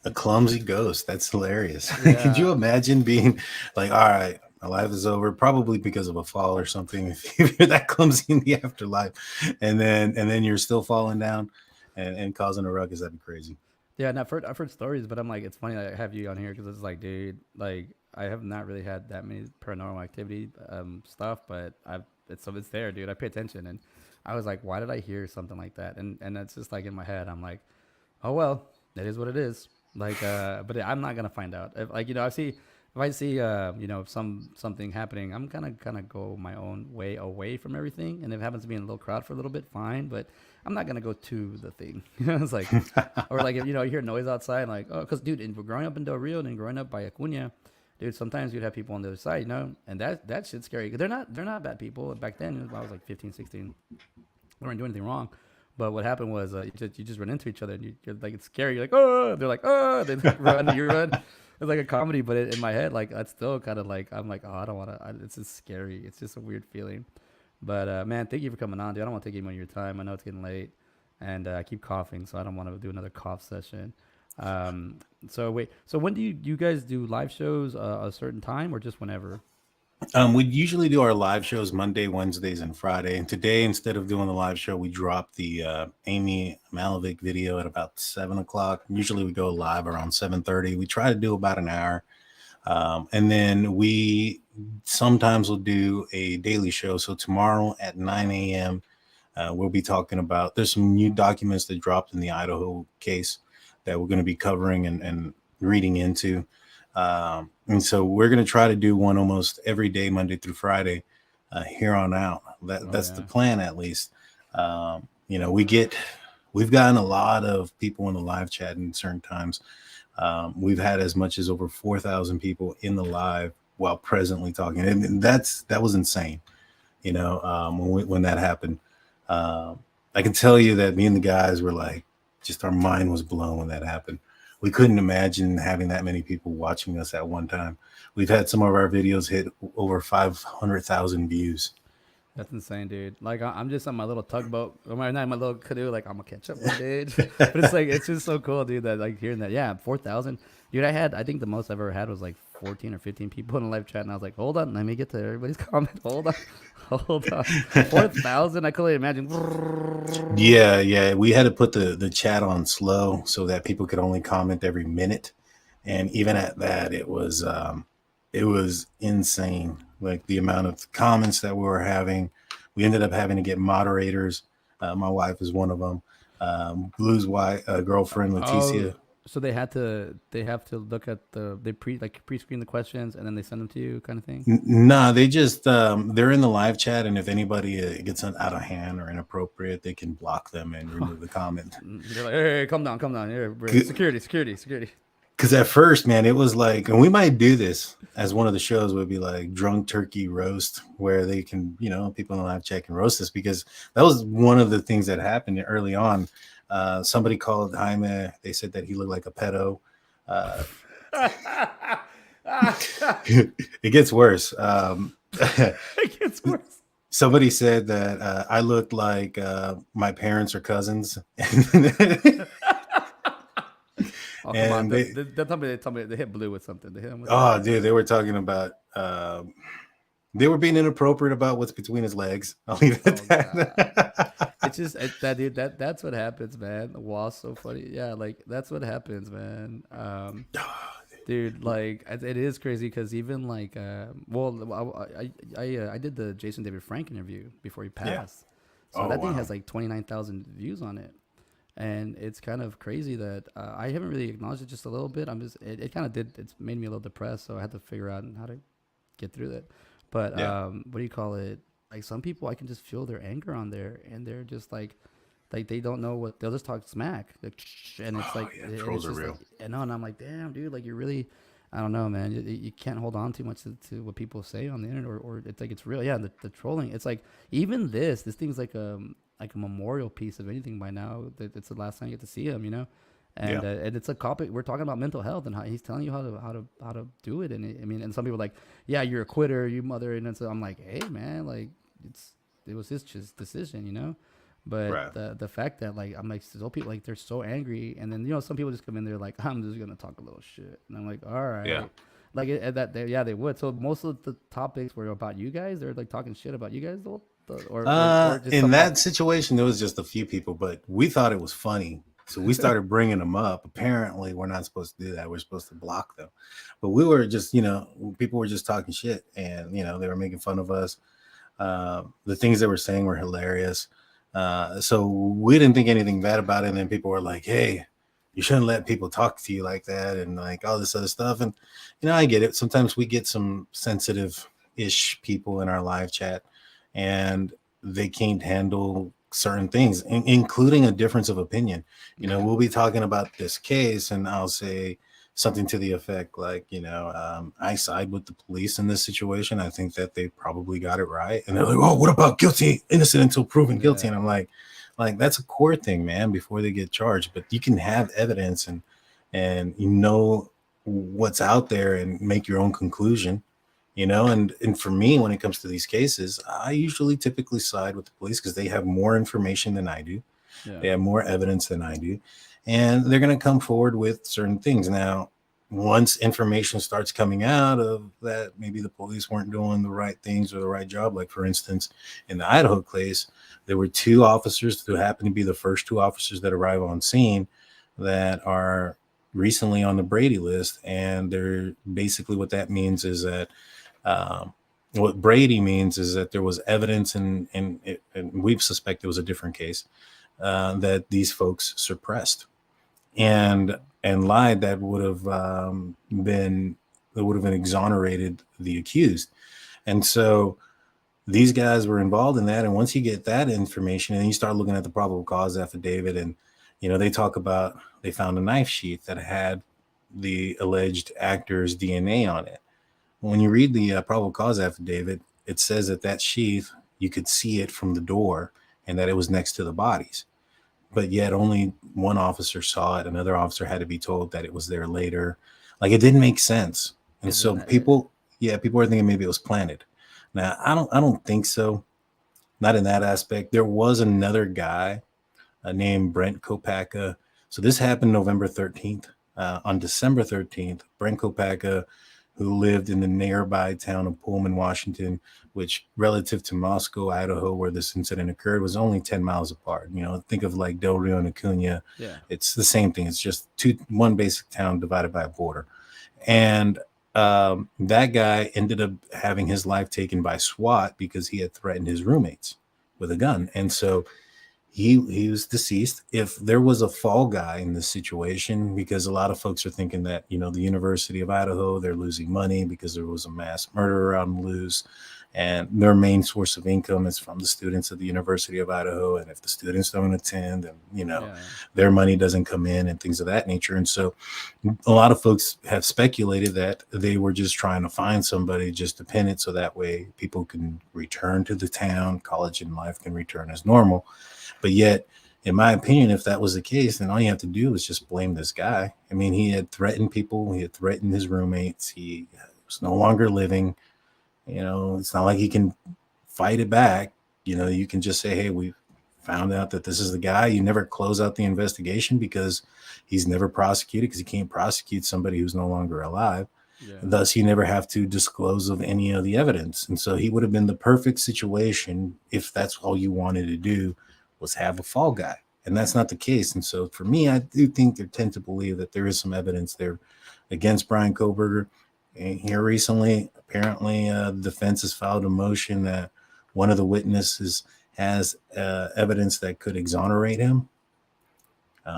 A clumsy ghost. That's hilarious. Yeah. Could you imagine being like, all right, my life is over, probably because of a fall or something. If you're that clumsy in the afterlife, and then you're still falling down and causing a ruckus, that'd be crazy. Yeah, and I've heard stories, but I'm like, it's funny that I have you on here because it's like, dude, like I have not really had that many paranormal activity stuff, but it's there, dude. I pay attention, and I was like, why did I hear something like that? And that's just like in my head. I'm like, oh well, that is what it is. Like, but I'm not gonna find out. If I see something happening, I'm gonna kind of go my own way away from everything. And if it happens to be in a little crowd for a little bit, fine. But I'm not gonna go to the thing. It's like, or like if you hear noise outside, like, oh, because dude, growing up in Del Rio and growing up by Acuña, dude, sometimes you'd have people on the other side, and that shit's scary. They're not bad people. Back then, I was like 15, 16. They weren't doing anything wrong. But what happened was you just run into each other, and you're like, it's scary. You're like, oh, they're like, oh, they run, you run. It's like a comedy, but in my head, like, that's still kind of like, I'm like, oh, I don't want to. It's just scary. It's just a weird feeling. But man, thank you for coming on, dude. I don't want to take any more of your time. I know it's getting late, and I keep coughing, so I don't want to do another cough session. So when do you guys do live shows a certain time or just whenever? We usually do our live shows Monday, Wednesdays, and Friday. And today, instead of doing the live show, we dropped the Amy Malovic video at about 7 o'clock. Usually we go live around 7:30. We try to do about an hour. And then we sometimes will do a daily show. So tomorrow at 9 a.m., we'll be talking about, there's some new documents that dropped in the Idaho case that we're going to be covering and reading into. And so we're going to try to do one almost every day, Monday through Friday, here on out. That's the plan, at least. We've gotten a lot of people in the live chat in certain times. We've had as much as over 4,000 people in the live while presently talking. And that was insane. When that happened, I can tell you that me and the guys were like, just our mind was blown when that happened. We couldn't imagine having that many people watching us at one time. We've had some of our videos hit over 500,000 views. That's insane, dude. Like, I'm just on my little tugboat, or not my little canoe. Like, I'm gonna catch up one day. But it's like, it's just so cool, dude. That like hearing that, yeah, 4,000. Dude, I think the most I've ever had was like 14 or 15 people in a live chat, and I was like, hold on, let me get to everybody's comment. Hold on. 4,000. I couldn't imagine. Yeah. We had to put the chat on slow so that people could only comment every minute, and even at that, it was it was insane. Like the amount of comments that we were having. We ended up having to get moderators. My wife is one of them. Blue's wife, girlfriend, Leticia. So they have to look at they pre-screen the questions and then they send them to you, kind of thing. Nah, they just they're in the live chat, and if anybody gets out of hand or inappropriate, they can block them and remove the comment. They're like, hey, come down here, security. Because at first, man, it was like, and we might do this as one of the shows would be like drunk turkey roast, where they can, people in the live chat can roast us, because that was one of the things that happened early on. Somebody called Jaime. They said that he looked like a pedo. It gets worse. It gets worse. Somebody said that I looked like my parents or cousins. Oh, come on. They tell me they hit Blue with something. They hit him with dude, they were talking about they were being inappropriate about what's between his legs. I'll leave it at that. It's just that, dude. That's what happens, man. The wall's so funny. Yeah, like that's what happens, man. Dude, like it is crazy because even like, I did the Jason David Frank interview before he passed. So that thing has like 29,000 views on it. And it's kind of crazy that I haven't really acknowledged it just a little bit. It kind of did. It's made me a little depressed, so I had to figure out how to get through that. But what do you call it? Like some people, I can just feel their anger on there, and they're just like they don't know what they'll just talk smack, and it's trolls are real. And I'm like, damn, dude, like you're really, I don't know, man. You can't hold on too much to what people say on the internet, or it's like it's real. Yeah, the trolling. It's like even this thing's like a memorial piece of anything by now. It's the last time you get to see him, and and it's a topic. We're talking about mental health and how he's telling you how to do it. And and some people are like, yeah, you're a quitter, you mother. And so I'm like, hey, man, like it was his decision, But the fact that like I'm like, so people like they're so angry, and then some people just come in there like, I'm just gonna talk a little shit, and I'm like, all right, like they would. So most of the topics were about you guys. They're like talking shit about you guys, or just in that situation, there was just a few people, but we thought it was funny, so we started bringing them up. Apparently, we're not supposed to do that. We're supposed to block them, but we were just, people were just talking shit, and they were making fun of us. The things they were saying were hilarious. So we didn't think anything bad about it. And then people were like, hey, you shouldn't let people talk to you like that, and like all this other stuff. And I get it. Sometimes we get some sensitive-ish people in our live chat, and they can't handle certain things, including a difference of opinion. We'll be talking about this case, and I'll say something to the effect like, I side with the police in this situation. I think that they probably got it right. And they're like, oh, what about guilty, innocent until proven guilty? And I'm like that's a court thing, man, before they get charged. But you can have evidence and what's out there and make your own conclusion, and for me, when it comes to these cases, I usually typically side with the police because they have more information than I do. They have more evidence than I do. And they're going to come forward with certain things. Now, once information starts coming out of that, maybe the police weren't doing the right things or the right job. Like, for instance, in the Idaho case, there were two officers who happened to be the first two officers that arrive on scene that are recently on the Brady list. And they're basically, what that means is that what Brady means is that there was evidence, and we suspect it was a different case, that these folks suppressed and lied that would have been exonerated the accused. And so these guys were involved in that. And once you get that information and you start looking at the probable cause affidavit, and they talk about they found a knife sheath that had the alleged actor's DNA on it. When you read the probable cause affidavit, it says that sheath, you could see it from the door and that it was next to the bodies. But yet only one officer saw it. Another officer had to be told that it was there later. Like, it didn't make sense. And so people are thinking maybe it was planted. Now, I don't think so. Not in that aspect. There was another guy named Brent Kopacka. So this happened November 13th. On December 13th, Brent Kopacka, who lived in the nearby town of Pullman, Washington, which relative to Moscow, Idaho, where this incident occurred, was only 10 miles apart. Think of like Del Rio and Acuna. Yeah. It's the same thing. It's just one basic town divided by a border. And that guy ended up having his life taken by SWAT because he had threatened his roommates with a gun. And so he was deceased. If there was a fall guy in this situation, because a lot of folks are thinking that, you know, the University of Idaho, they're losing money because there was a mass murder on the loose, and their main source of income is from the students of the University of Idaho. And if the students don't attend, and, you know, their money doesn't come in and things of that nature. And so a lot of folks have speculated that they were just trying to find somebody just dependent, so that way people can return to the town, college and life can return as normal. But yet, in my opinion, if that was the case, then all you have to do is just blame this guy. I mean, he had threatened people. He had threatened his roommates. He was no longer living. You know, it's not like he can fight it back. You know, you can just say, hey, we found out that this is the guy. You never close out the investigation because he's never prosecuted, because he can't prosecute somebody who's no longer alive. Yeah. Thus, he never have to disclose of any of the evidence. And so he would have been the perfect situation if that's all you wanted to do was have a fall guy. And that's not the case. And so for me, I do think they tend to believe that there is some evidence there against Bryan Kohberger. And here recently, apparently, the defense has filed a motion that one of the witnesses has evidence that could exonerate him.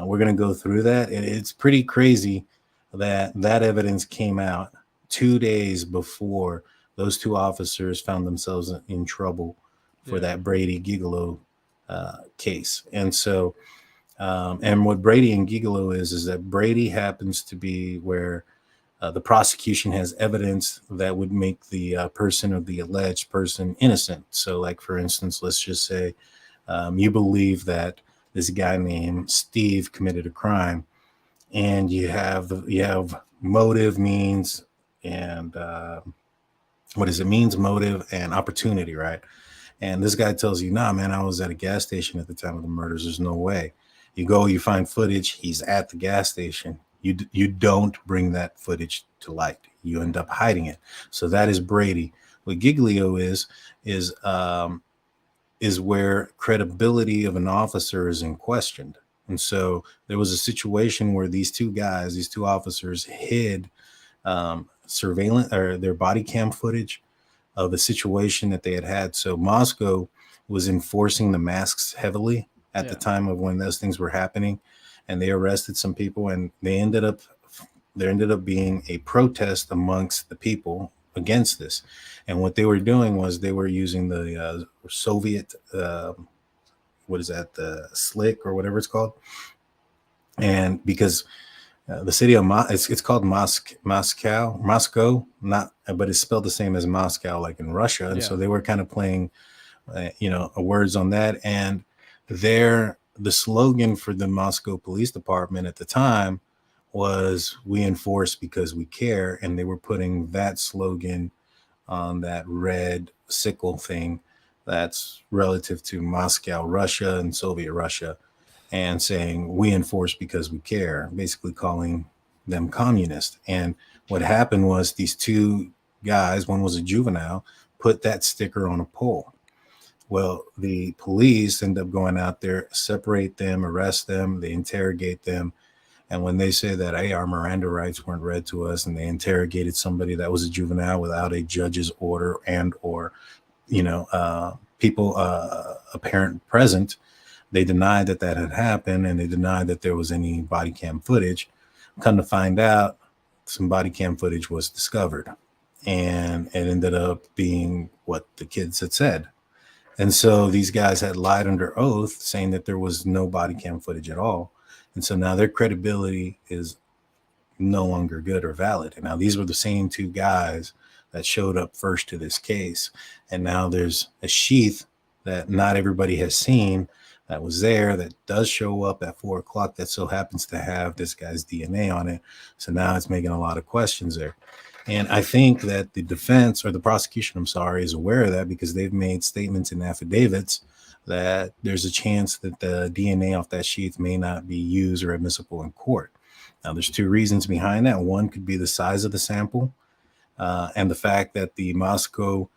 We're going to go through that. It's pretty crazy that that evidence came out 2 days before those two officers found themselves in trouble for that Brady Gigolo case. And so, and what Brady and Gigolo is that Brady happens to be where the prosecution has evidence that would make the person or the alleged person innocent. So, like, for instance, let's just say you believe that this guy named Steve committed a crime, and you have motive, means, and what is it? Means, motive, and opportunity, right? And this guy tells you, nah, man, I was at a gas station at the time of the murders. There's no way. You go, you find footage. He's at the gas station. You don't bring that footage to light. You end up hiding it. So that is Brady. What Giglio is where credibility of an officer is in question. And so there was a situation where these two officers hid surveillance or their body cam footage of a situation that they had. So Moscow was enforcing the masks heavily at the time of when those things were happening, and they arrested some people, and there ended up being a protest amongst the people against this. And what they were doing was they were using the Soviet, the slick or whatever it's called. And because the city of it's called Moscow, but it's spelled the same as Moscow, like in Russia. And so they were kind of playing, words on that. And the slogan for the Moscow Police Department at the time was "We enforce because we care," and they were putting that slogan on that red sickle thing that's relative to Moscow, Russia, and Soviet Russia, and saying "We enforce because we care," basically calling them communist. And what happened was these two guys, one was a juvenile, put that sticker on a pole. Well, the police end up going out there, separate them, arrest them, they interrogate them. And when they say that, hey, our Miranda rights weren't read to us, and they interrogated somebody that was a juvenile without a judge's order and or, people, a parent present, they denied that had happened, and they denied that there was any body cam footage. Come to find out, some body cam footage was discovered, and it ended up being what the kids had said. And so these guys had lied under oath, saying that there was no body cam footage at all. And so now their credibility is no longer good or valid. And now these were the same two guys that showed up first to this case. And now there's a sheath that not everybody has seen that was there that does show up at 4 o'clock that so happens to have this guy's DNA on it. So now it's making a lot of questions there. And I think that the defense or the prosecution, is aware of that, because they've made statements in affidavits that there's a chance that the DNA off that sheath may not be used or admissible in court. Now, there's two reasons behind that. One could be the size of the sample and the fact that the Moscow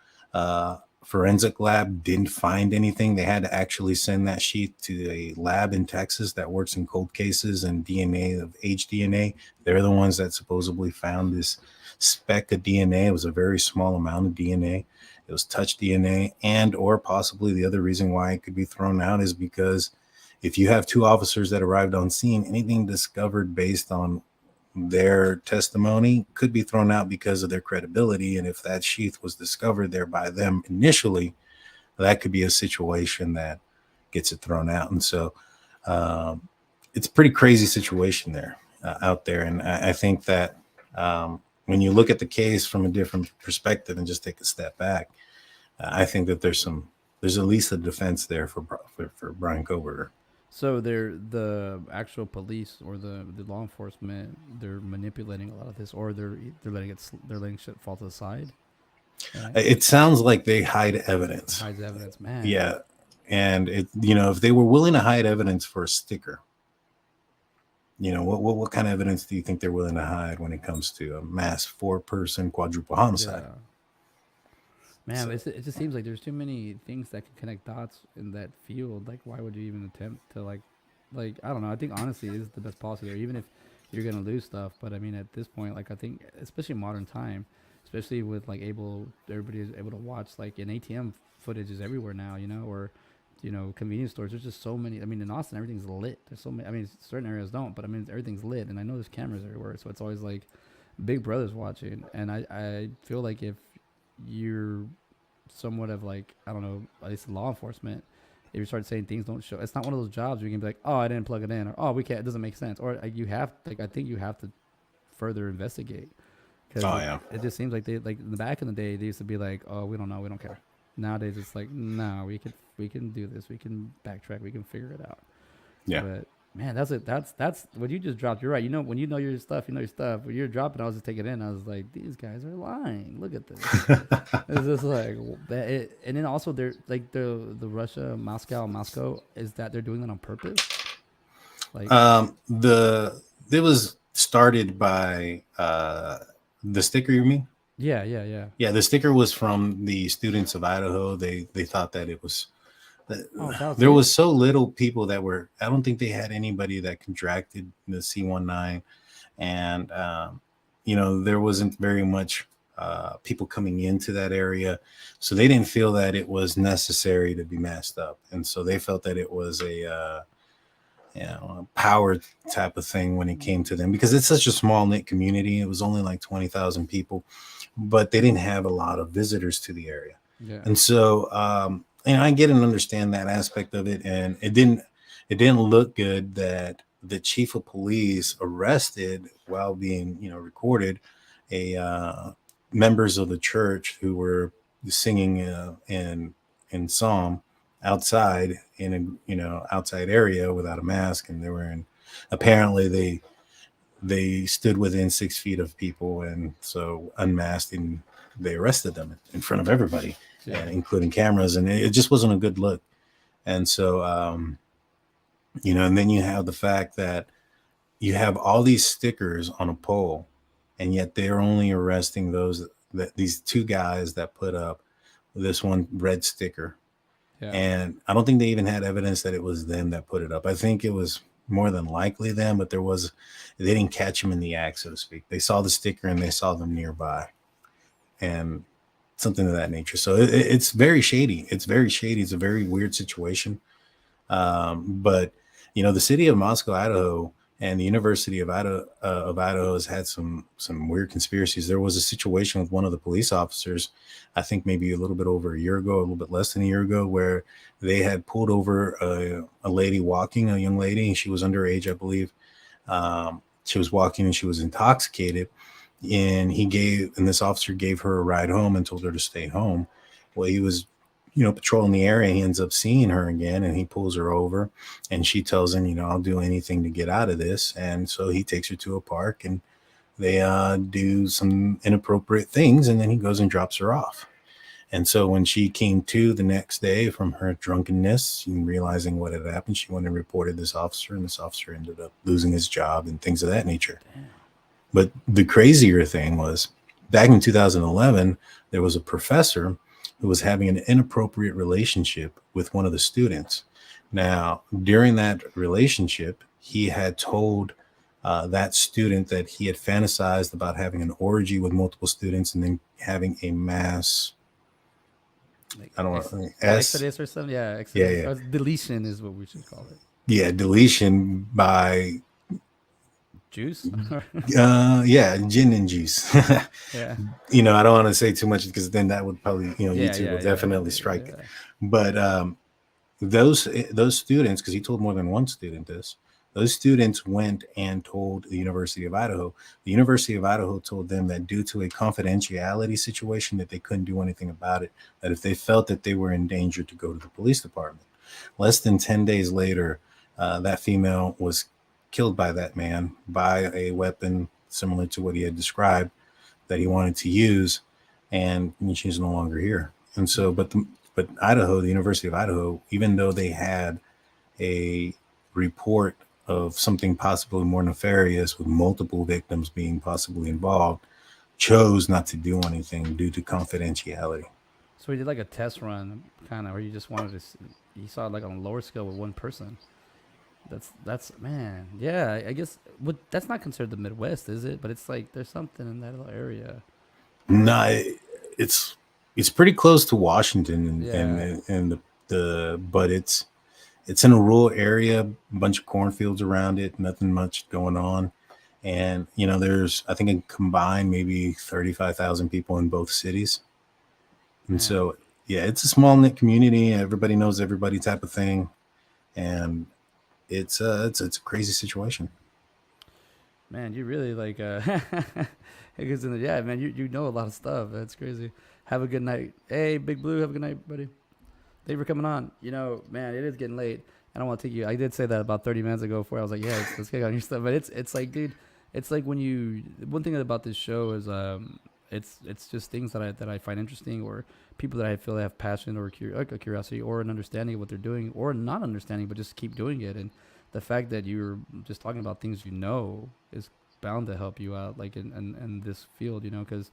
forensic lab didn't find anything. They had to actually send that sheet to a lab in Texas that works in cold cases and DNA of age DNA. They're the ones that supposedly found this speck of DNA. It was a very small amount of DNA. It was touch DNA, and or possibly the other reason why it could be thrown out is because if you have two officers that arrived on scene, anything discovered based on their testimony could be thrown out because of their credibility. And if that sheath was discovered there by them initially, that could be a situation that gets it thrown out. And so it's a pretty crazy situation there out there. And I think that when you look at the case from a different perspective and just take a step back, I think that there's at least a defense there for Brian Kohberger. So the actual police or the law enforcement, they're manipulating a lot of this, or they're letting shit fall to the side. Right? It sounds like they hide evidence. Hides evidence, man. Yeah, and if they were willing to hide evidence for a sticker, what kind of evidence do you think they're willing to hide when it comes to a mass 4-person quadruple homicide? Yeah. Man, it just seems like there's too many things that can connect dots in that field. Like, why would you even attempt to like I don't know. I think honestly it is the best policy there, even if you're gonna lose stuff. But I mean, at this point, like I think, especially in modern time, especially with like everybody is able to watch like an ATM footage is everywhere now, or convenience stores. There's just so many. I mean, in Austin, everything's lit. There's so many. I mean, certain areas don't, but I mean, everything's lit, and I know there's cameras everywhere, so it's always like Big Brother's watching. And I feel like if you're somewhat of like, I don't know, at least law enforcement, if you start saying things don't show, it's not one of those jobs where you can be like, oh, I didn't plug it in, or oh, we can't, it doesn't make sense, or I think you have to further investigate. It just seems like they, like in the back in the day, they used to be like, oh, we don't know, we don't care. Nowadays it's like, no, we can do this, we can backtrack, we can figure it out. Yeah. But man, that's what you just dropped. You're right. When you know your stuff, you know your stuff. When you're dropping, I was just taking it in. I was like, these guys are lying. Look at this. It's just like that. And then also they're like the Russia, Moscow, is that they're doing that on purpose? Like it was started by the sticker, you mean? Yeah. Yeah, the sticker was from the students of Idaho. They thought that it was there was so little people that were, I don't think they had anybody that contracted the C19, and there wasn't very much people coming into that area, so they didn't feel that it was necessary to be masked up, and so they felt that it was a power type of thing when it came to them, because it's such a small knit community. It was only like 20,000 people, but they didn't have a lot of visitors to the area. Yeah. And so I get and understand that aspect of it, and it didn't look good that the chief of police arrested, while being recorded, members of the church who were singing in psalm outside in a outside area without a mask, and they were apparently they stood within 6 feet of people, and so unmasked, and they arrested them in front of everybody. Yeah. Including cameras, and it just wasn't a good look. And so and then you have the fact that you have all these stickers on a pole, and yet they're only arresting these two guys that put up this one red sticker. Yeah. And I don't think they even had evidence that it was them that put it up. I think it was more than likely them, but they didn't catch them in the act, so to speak. They saw the sticker and they saw them nearby, and something of that nature. So it's very shady. It's very shady. It's a very weird situation. But the city of Moscow, Idaho, and the University of Idaho has had some weird conspiracies. There was a situation with one of the police officers, I think maybe a little bit over a year ago, a little bit less than a year ago, where they had pulled over a lady walking, a young lady, and she was underage, I believe. She was walking and she was intoxicated. And this officer gave her a ride home and told her to stay home. Well, he was, patrolling the area. He ends up seeing her again, and he pulls her over, and she tells him, I'll do anything to get out of this. And so he takes her to a park, and they do some inappropriate things, and then he goes and drops her off. And so when she came to the next day from her drunkenness and realizing what had happened, she went and reported this officer, and this officer ended up losing his job and things of that nature. Damn. But the crazier thing was, back in 2011, there was a professor who was having an inappropriate relationship with one of the students. Now, during that relationship, he had told that student that he had fantasized about having an orgy with multiple students and then having a mass, Like, I don't know, exodus or something. Yeah, exodus. Yeah. Or deletion is what we should call it. Yeah, deletion by Juice. yeah, gin and juice. Yeah. You know, I don't want to say too much because then that would probably, you know, Yeah, YouTube yeah, will yeah, definitely yeah, strike. yeah. But those students, because he told more than one student this, those students went and told the University of Idaho. The University of Idaho told them that due to a confidentiality situation that they couldn't do anything about it, that if they felt that they were in danger to go to the police department. Less than 10 days later, that female was killed by that man by a weapon similar to what he had described that he wanted to use, and she's no longer here. And so, but Idaho, the University of Idaho, even though they had a report of something possibly more nefarious with multiple victims being possibly involved, chose not to do anything due to confidentiality. So he did like a test run, kind of, where you just wanted to. You saw it like on a lower scale with one person. That's man, yeah. I guess that's not considered the Midwest, is it? But it's like there's something in that little area. No, it's pretty close to Washington, Yeah. and the but it's in a rural area, a bunch of cornfields around it, nothing much going on. And you know, there's, I think, a combined maybe 35,000 people in both cities. And so, yeah, it's a small knit community. Everybody knows everybody, type of thing, and it's a crazy situation. Man, you really like because yeah, man, you know a lot of stuff. That's crazy. Have a good night. Hey, Big Blue, have a good night, buddy. Thank you for coming on. You know, man, it is getting late. I don't want to take you. I did say that about 30 minutes ago before I was like, yeah, let's get on your stuff. But it's like, dude, it's like when you, one thing about this show is it's just things that I find interesting, or people that I feel have passion or a curiosity or an understanding of what they're doing, or not understanding, but just keep doing it. And the fact that you're just talking about things you know is bound to help you out, like in this field, you know, because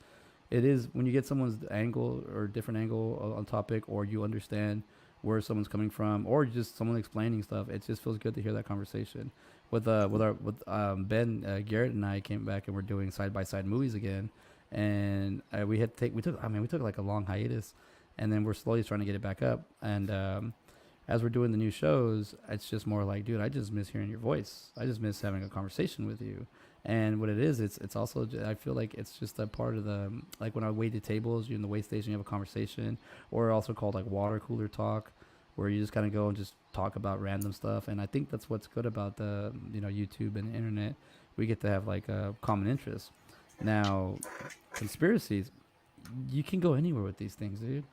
it is when you get someone's angle or different angle on topic, or you understand where someone's coming from, or just someone explaining stuff. It just feels good to hear that conversation. With Ben Garrett and I came back and we're doing side by side movies again, and we took like a long hiatus, and then we're slowly trying to get it back up. And as we're doing the new shows, it's just more like, dude, I just miss hearing your voice. I just miss having a conversation with you. And what it is, it's also, I feel like it's just a part of the, like when I wait at tables, you're in the wait station, you have a conversation, or also called like water cooler talk, where you just kind of go and just talk about random stuff. And I think that's what's good about the, you know, YouTube and the internet. We get to have like a common interest. Now, conspiracies, you can go anywhere with these things, dude.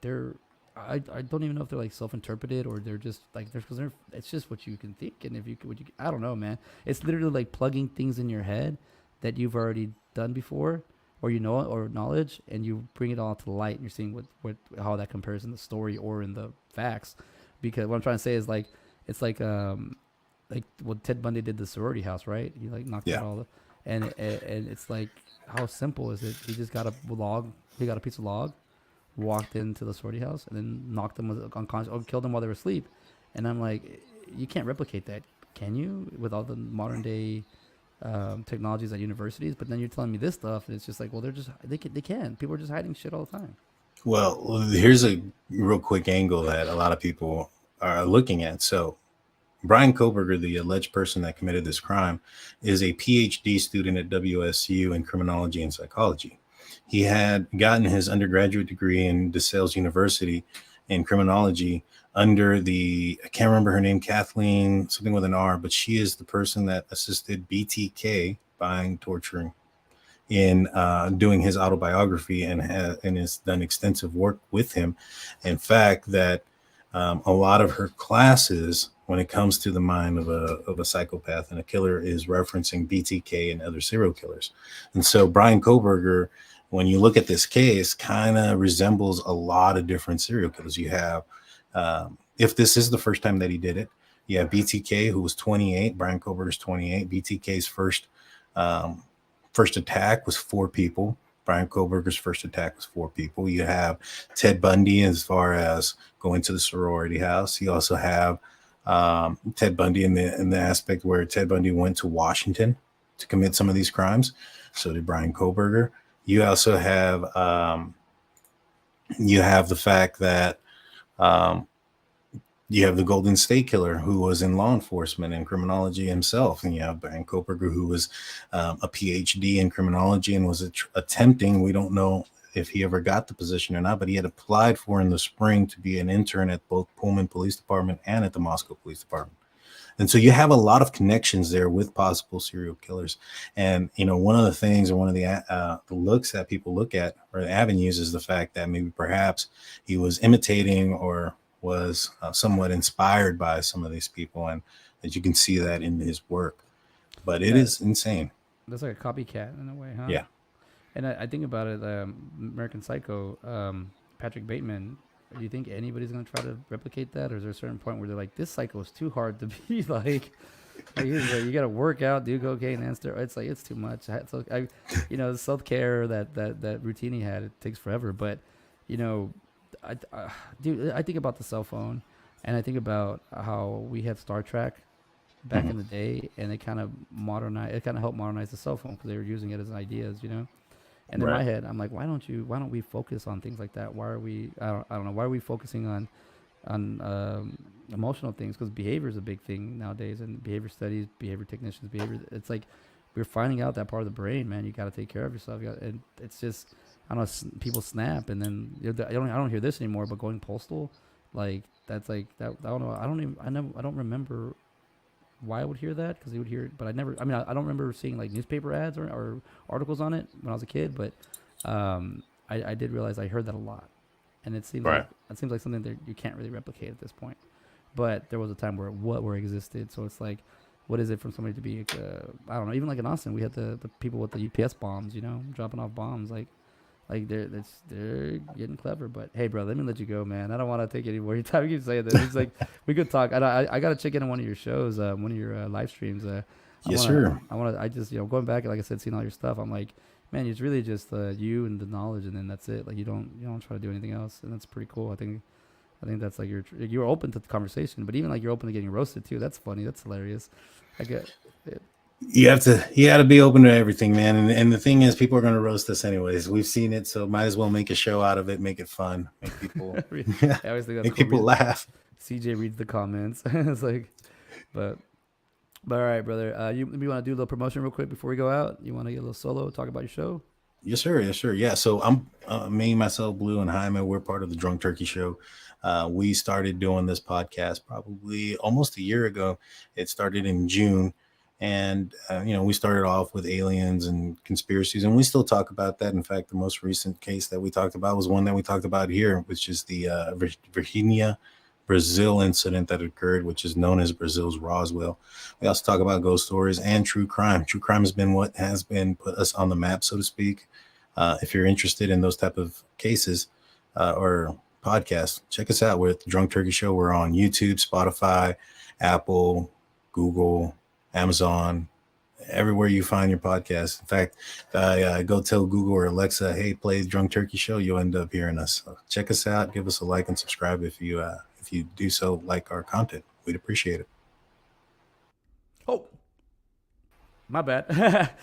They're I don't even know if they're like self-interpreted or they're just like it's just what you can think. And if you I don't know, man, it's literally like plugging things in your head that you've already done before, or you know, or knowledge, and you bring it all to the light, and you're seeing how that compares in the story or in the facts. Because what I'm trying to say is like it's like what Ted Bundy did, the sorority house, right? He like knocked out all the, and it's like, how simple is it? He just got a piece of log, walked into the sorority house, and then knocked them unconscious, or killed them while they were asleep. And I'm like, you can't replicate that, can you, with all the modern day technologies at universities? But then you're telling me this stuff, and it's just like, well, they can. People are just hiding shit all the time. Well, here's a real quick angle that a lot of people are looking at. So Brian Koberger, the alleged person that committed this crime, is a PhD student at WSU in criminology and psychology. He had gotten his undergraduate degree in DeSales University in criminology under I can't remember her name, Kathleen, something with an R, but she is the person that assisted BTK, buying, torturing, in doing his autobiography, and has done extensive work with him. In fact, that a lot of her classes, when it comes to the mind of a psychopath and a killer, is referencing BTK and other serial killers. And so Brian Koberger, when you look at this case, kind of resembles a lot of different serial killers. You have, if this is the first time that he did it, you have BTK, who was 28. Brian Koberger's 28. BTK's first attack was 4 people. Brian Koberger's first attack was 4 people. You have Ted Bundy as far as going to the sorority house. You also have Ted Bundy in the aspect where Ted Bundy went to Washington to commit some of these crimes. So did Brian Koberger. You also have the fact that you have the Golden State Killer, who was in law enforcement and criminology himself. And you have Brian Koberger, who was a PhD in criminology and was attempting, we don't know if he ever got the position or not, but he had applied for in the spring to be an intern at both Pullman Police Department and at the Moscow Police Department. And so you have a lot of connections there with possible serial killers. And, you know, one of the things, or one of the looks that people look at, or the avenues, is the fact that maybe perhaps he was imitating or was somewhat inspired by some of these people, and that you can see that in his work. But it is insane. That's like a copycat in a way, huh? Yeah. And I think about it, American Psycho, Patrick Bateman. Do you think anybody's going to try to replicate that? Or is there a certain point where they're like, this psycho is too hard to be like you got to work out, do cocaine and steroids. It's like, it's too much. So the self-care, that routine he had, it takes forever. But, you know, I think about the cell phone, and I think about how we had Star Trek back in the day, and it kind of helped modernize the cell phone because they were using it as ideas, you know. And in my head, I'm like, why don't we focus on things like that? Why are we? I don't know. Why are we focusing on emotional things? Because behavior is a big thing nowadays, and behavior studies, behavior technicians, It's like we're finding out that part of the brain, man. You got to take care of yourself. And it's just, I don't know. People snap, and then I don't hear this anymore. But going postal, like that's like that. I don't know. I don't remember why I would hear that, because he would hear it, but I don't remember seeing like newspaper ads or articles on it when I was a kid, but I did realize I heard that a lot, and it seems like something that you can't really replicate at this point. But there was a time where it existed, so it's like, what is it from somebody to be I don't know, even like in Austin we had the people with the UPS bombs, you know, dropping off bombs, like they're getting clever. But hey, bro, let me let you go, man. I don't want to take any more of your time. You keep saying this. It's like we could talk. I got to check in on one of your shows, one of your live streams. Yes, sir. I just, you know, going back, like I said, seeing all your stuff, I'm like, man, it's really just you and the knowledge, and then that's it. Like you don't try to do anything else, and that's pretty cool. I think that's like you're open to the conversation, but even like you're open to getting roasted too. That's funny. That's hilarious. I get it. You got to be open to everything, man. And the thing is, people are going to roast us anyways. We've seen it, so might as well make a show out of it, make it fun, make people, I always think that's make cool. People laugh. CJ reads the comments. It's like, but all right, brother. You want to do a little promotion real quick before we go out? You want to get a little solo, talk about your show? Yes, sir. Yes, sir. Yeah. So I'm me, myself, Blue, and Jaime. We're part of the Drunk Turkey Show. We started doing this podcast probably almost a year ago. It started in June. And, we started off with aliens and conspiracies, and we still talk about that. In fact, the most recent case that we talked about was one that we talked about here, which is the Virginia, Brazil incident that occurred, which is known as Brazil's Roswell. We also talk about ghost stories and true crime. True crime has been what has been put us on the map, so to speak. If you're interested in those type of cases or podcasts, check us out. We're at the Drunk Turkey Show. We're on YouTube, Spotify, Apple, Google, Amazon, everywhere you find your podcast. In fact, go tell Google or Alexa, hey, play the Drunk Turkey Show, you'll end up hearing us. So check us out, give us a like and subscribe if you do so, like our content. We'd appreciate it. Oh, my bad.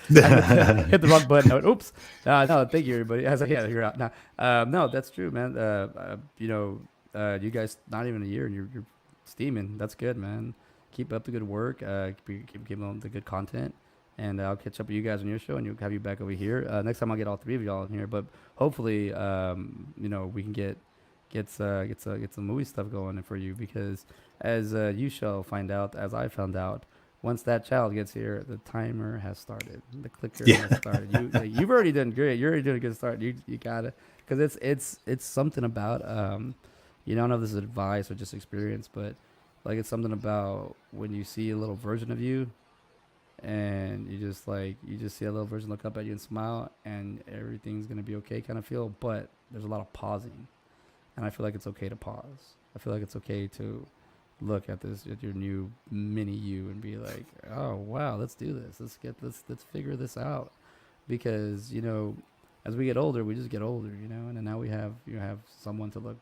Hit the wrong button. Oops. No, thank you, everybody. I was like, yeah, you're out now. No, that's true, man. You guys, not even a year, and you're steaming. That's good, man. Keep up the good work. Keep on the good content, and I'll catch up with you guys on your show, and you'll have you back over here. Next time I'll get all three of y'all in here, but hopefully, we can get some movie stuff going for you, because as you shall find out, as I found out, once that child gets here, the timer has started. The clicker has started. You've already done great. You're already doing a good start. You gotta, because it's something about I don't know if this is advice or just experience, but like it's something about when you see a little version of you, and you just see a little version look up at you and smile, and everything's gonna be okay kind of feel. But there's a lot of pausing, and I feel like it's okay to pause. I feel like it's okay to look at your new mini you and be like, oh wow, let's do this. Let's figure this out, because as we get older, we just get older, you know. And then now you have someone to look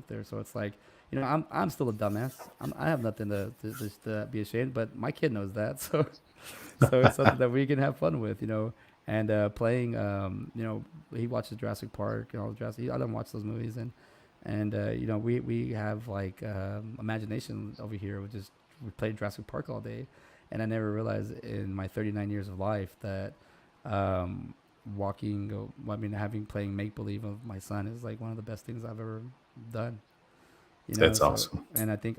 there. So it's like, you know, I'm still a dumbass. I have nothing to be ashamed, but my kid knows that. So it's something that we can have fun with, you know. And playing, you know, he watches Jurassic Park and all the Jurassic. I don't watch those movies, and you know, we have like imagination over here. We played Jurassic Park all day, and I never realized in my 39 years of life that playing make believe of my son is like one of the best things I've ever done. You know, That's awesome. And I think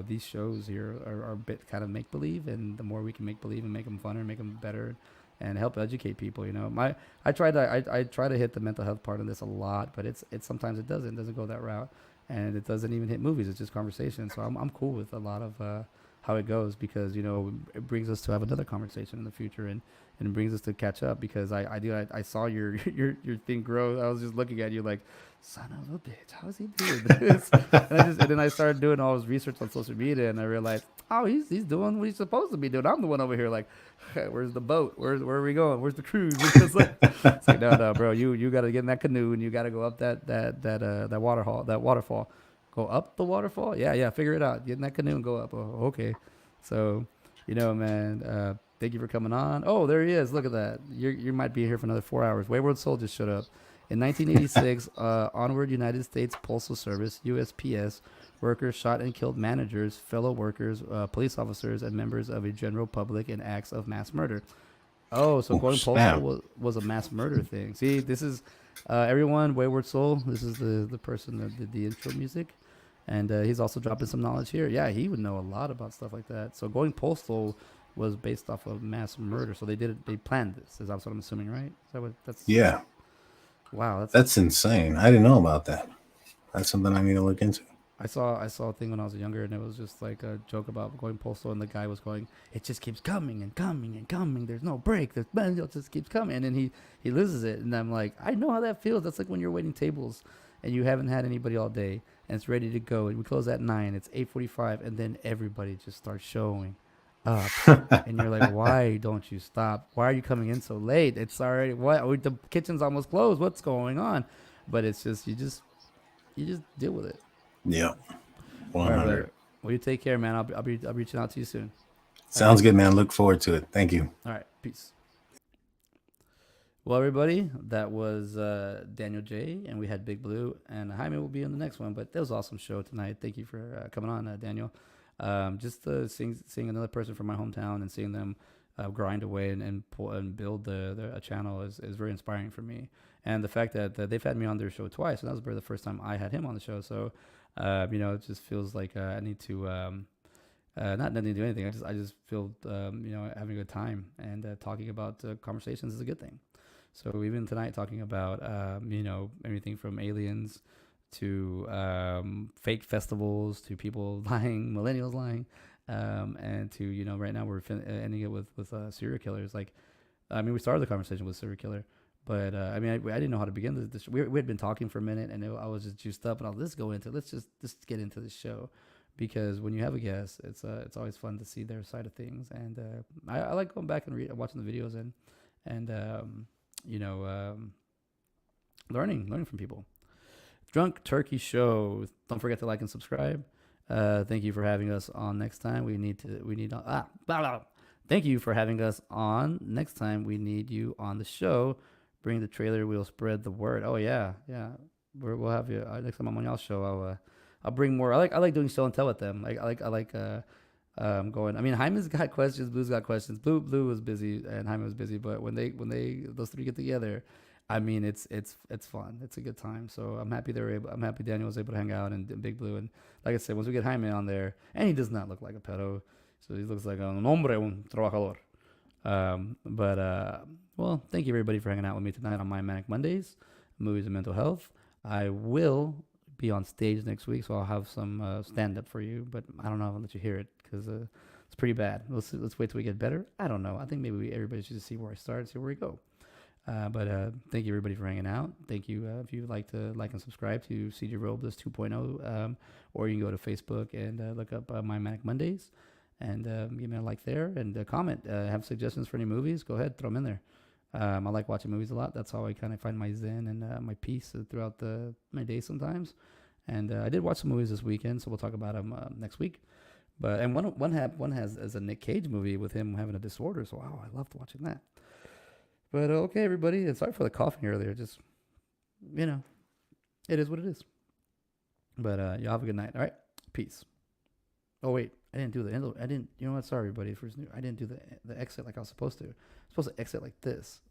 these shows here are a bit kind of make believe, and the more we can make believe and make them funner, make them better, and help educate people. You know, I try to hit the mental health part of this a lot, but it's sometimes it doesn't go that route, and it doesn't even hit movies. It's just conversation. So I'm cool with a lot of how it goes, because, you know, it brings us to have another conversation in the future, and it brings us to catch up, because I saw your thing grow. I was just looking at you like, son of a bitch, how is he doing this? and then I started doing all this research on social media, and I realized, oh, he's doing what he's supposed to be doing. I'm the one over here like, where's the boat? Where are we going? Where's the cruise? It's like, no, bro, you got to get in that canoe, and you got to go up that waterfall. Go up the waterfall? Yeah, figure it out. Get in that canoe and go up. Oh, okay. So, you know, man, thank you for coming on. Oh, there he is. Look at that. You might be here for another 4 hours. Wayward Soul just showed up. In 1986, Onward United States Postal Service, USPS, workers shot and killed managers, fellow workers, police officers, and members of a general public in acts of mass murder. Oh, so going postal was a mass murder thing. See, this is everyone, Wayward Soul. This is the person that did the intro music. And he's also dropping some knowledge here. Yeah, he would know a lot about stuff like that. So going postal was based off of mass murder. So they planned this. Is that what I'm assuming, right? Is that what that's? Yeah. Wow, that's insane. I didn't know about that. That's something I need to look into. I saw a thing when I was younger, and it was just like a joke about going postal, and the guy was going, it just keeps coming and coming and coming. There's no break. It just keeps coming. And then he loses it. And I'm like, I know how that feels. That's like when you're waiting tables and you haven't had anybody all day, and it's ready to go, and we close at 9. It's 8:45, and then everybody just starts showing up, and you're like, why don't you stop? Why are you coming in so late? It's already the kitchen's almost closed. What's going on? But it's just you just deal with it. Yeah. 100. Right, well, you take care, man. I'll be reaching out to you soon. Sounds good, man. Look forward to it. Thank you. All right. Peace. Well, everybody, that was Daniel J, and we had Big Blue, and Jaime will be in the next one. But that was an awesome show tonight. Thank you for coming on, Daniel. Just seeing another person from my hometown and seeing them grind away and build a channel is very inspiring for me. And the fact that they've had me on their show twice, and that was the first time I had him on the show. So, you know, it just feels like I need to not need to do anything. I just feel you know, having a good time, and talking about conversations is a good thing. So even tonight, talking about you know, everything from aliens to fake festivals, to people lying, millennials lying, and to, you know, right now we're ending it with serial killers. Like, I mean, we started the conversation with serial killer, but I mean, I didn't know how to begin this. We had been talking for a minute, and I was just juiced up, and let's just get into the show, because when you have a guest, it's always fun to see their side of things, and I like going back and watching the videos and you know, learning from people. Drunk Turkey Show. Don't forget to like and subscribe. Thank you for having us on. Next time we need Thank you for having us on. Next time we need you on the show. Bring the trailer. We'll spread the word. Oh yeah. We'll have you next time I'm on y'all's show. I'll bring more. I like doing show and tell with them. I like going. I mean, Jaime's got questions. Blue's got questions. Blue was busy and Jaime was busy. But when they those three get together, I mean, it's fun. It's a good time. So I'm happy I'm happy Daniel was able to hang out, and Big Blue. And like I said, once we get Jaime on there, and he does not look like a pedo, so he looks like un trabajador. Well, thank you everybody for hanging out with me tonight on my Manic Mondayz, movies and mental health. I will be on stage next week, so I'll have some stand up for you. But I don't know if I'll let you hear it, because it's pretty bad. Let's wait till we get better. I don't know. I think maybe everybody should just see where I start, see where we go. But thank you everybody for hanging out. Thank you. If you'd like to like and subscribe to CJ Robles 2.0, or you can go to Facebook and look up My Manic Mondayz, and give me a like there, and comment. Have suggestions for any movies, go ahead, throw them in there. I like watching movies a lot. That's how I kind of find my zen and my peace throughout my day sometimes. And I did watch some movies this weekend, so we'll talk about them next week. But and one has a Nick Cage movie with him having a disorder. So wow, I loved watching that. But okay, everybody, and sorry for the coughing earlier. Just it is what it is. But y'all have a good night. All right, peace. Oh wait, I didn't do the end. I didn't. You know what? Sorry, everybody. I didn't do the exit like I was supposed to. I was supposed to exit like this.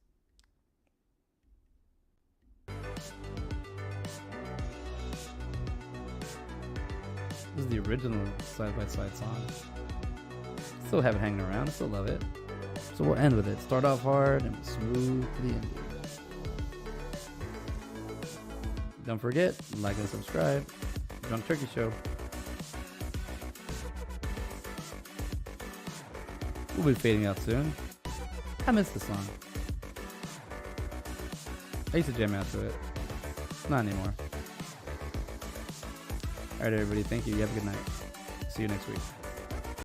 This is the original side-by-side song. Still have it hanging around. I still love it. So we'll end with it. Start off hard and smooth to the end. Don't forget, like and subscribe. Drunk Turkey Show. We'll be fading out soon. I miss this song. I used to jam out to it. Not anymore. Alright, everybody. Thank you. You have a good night. See you next week.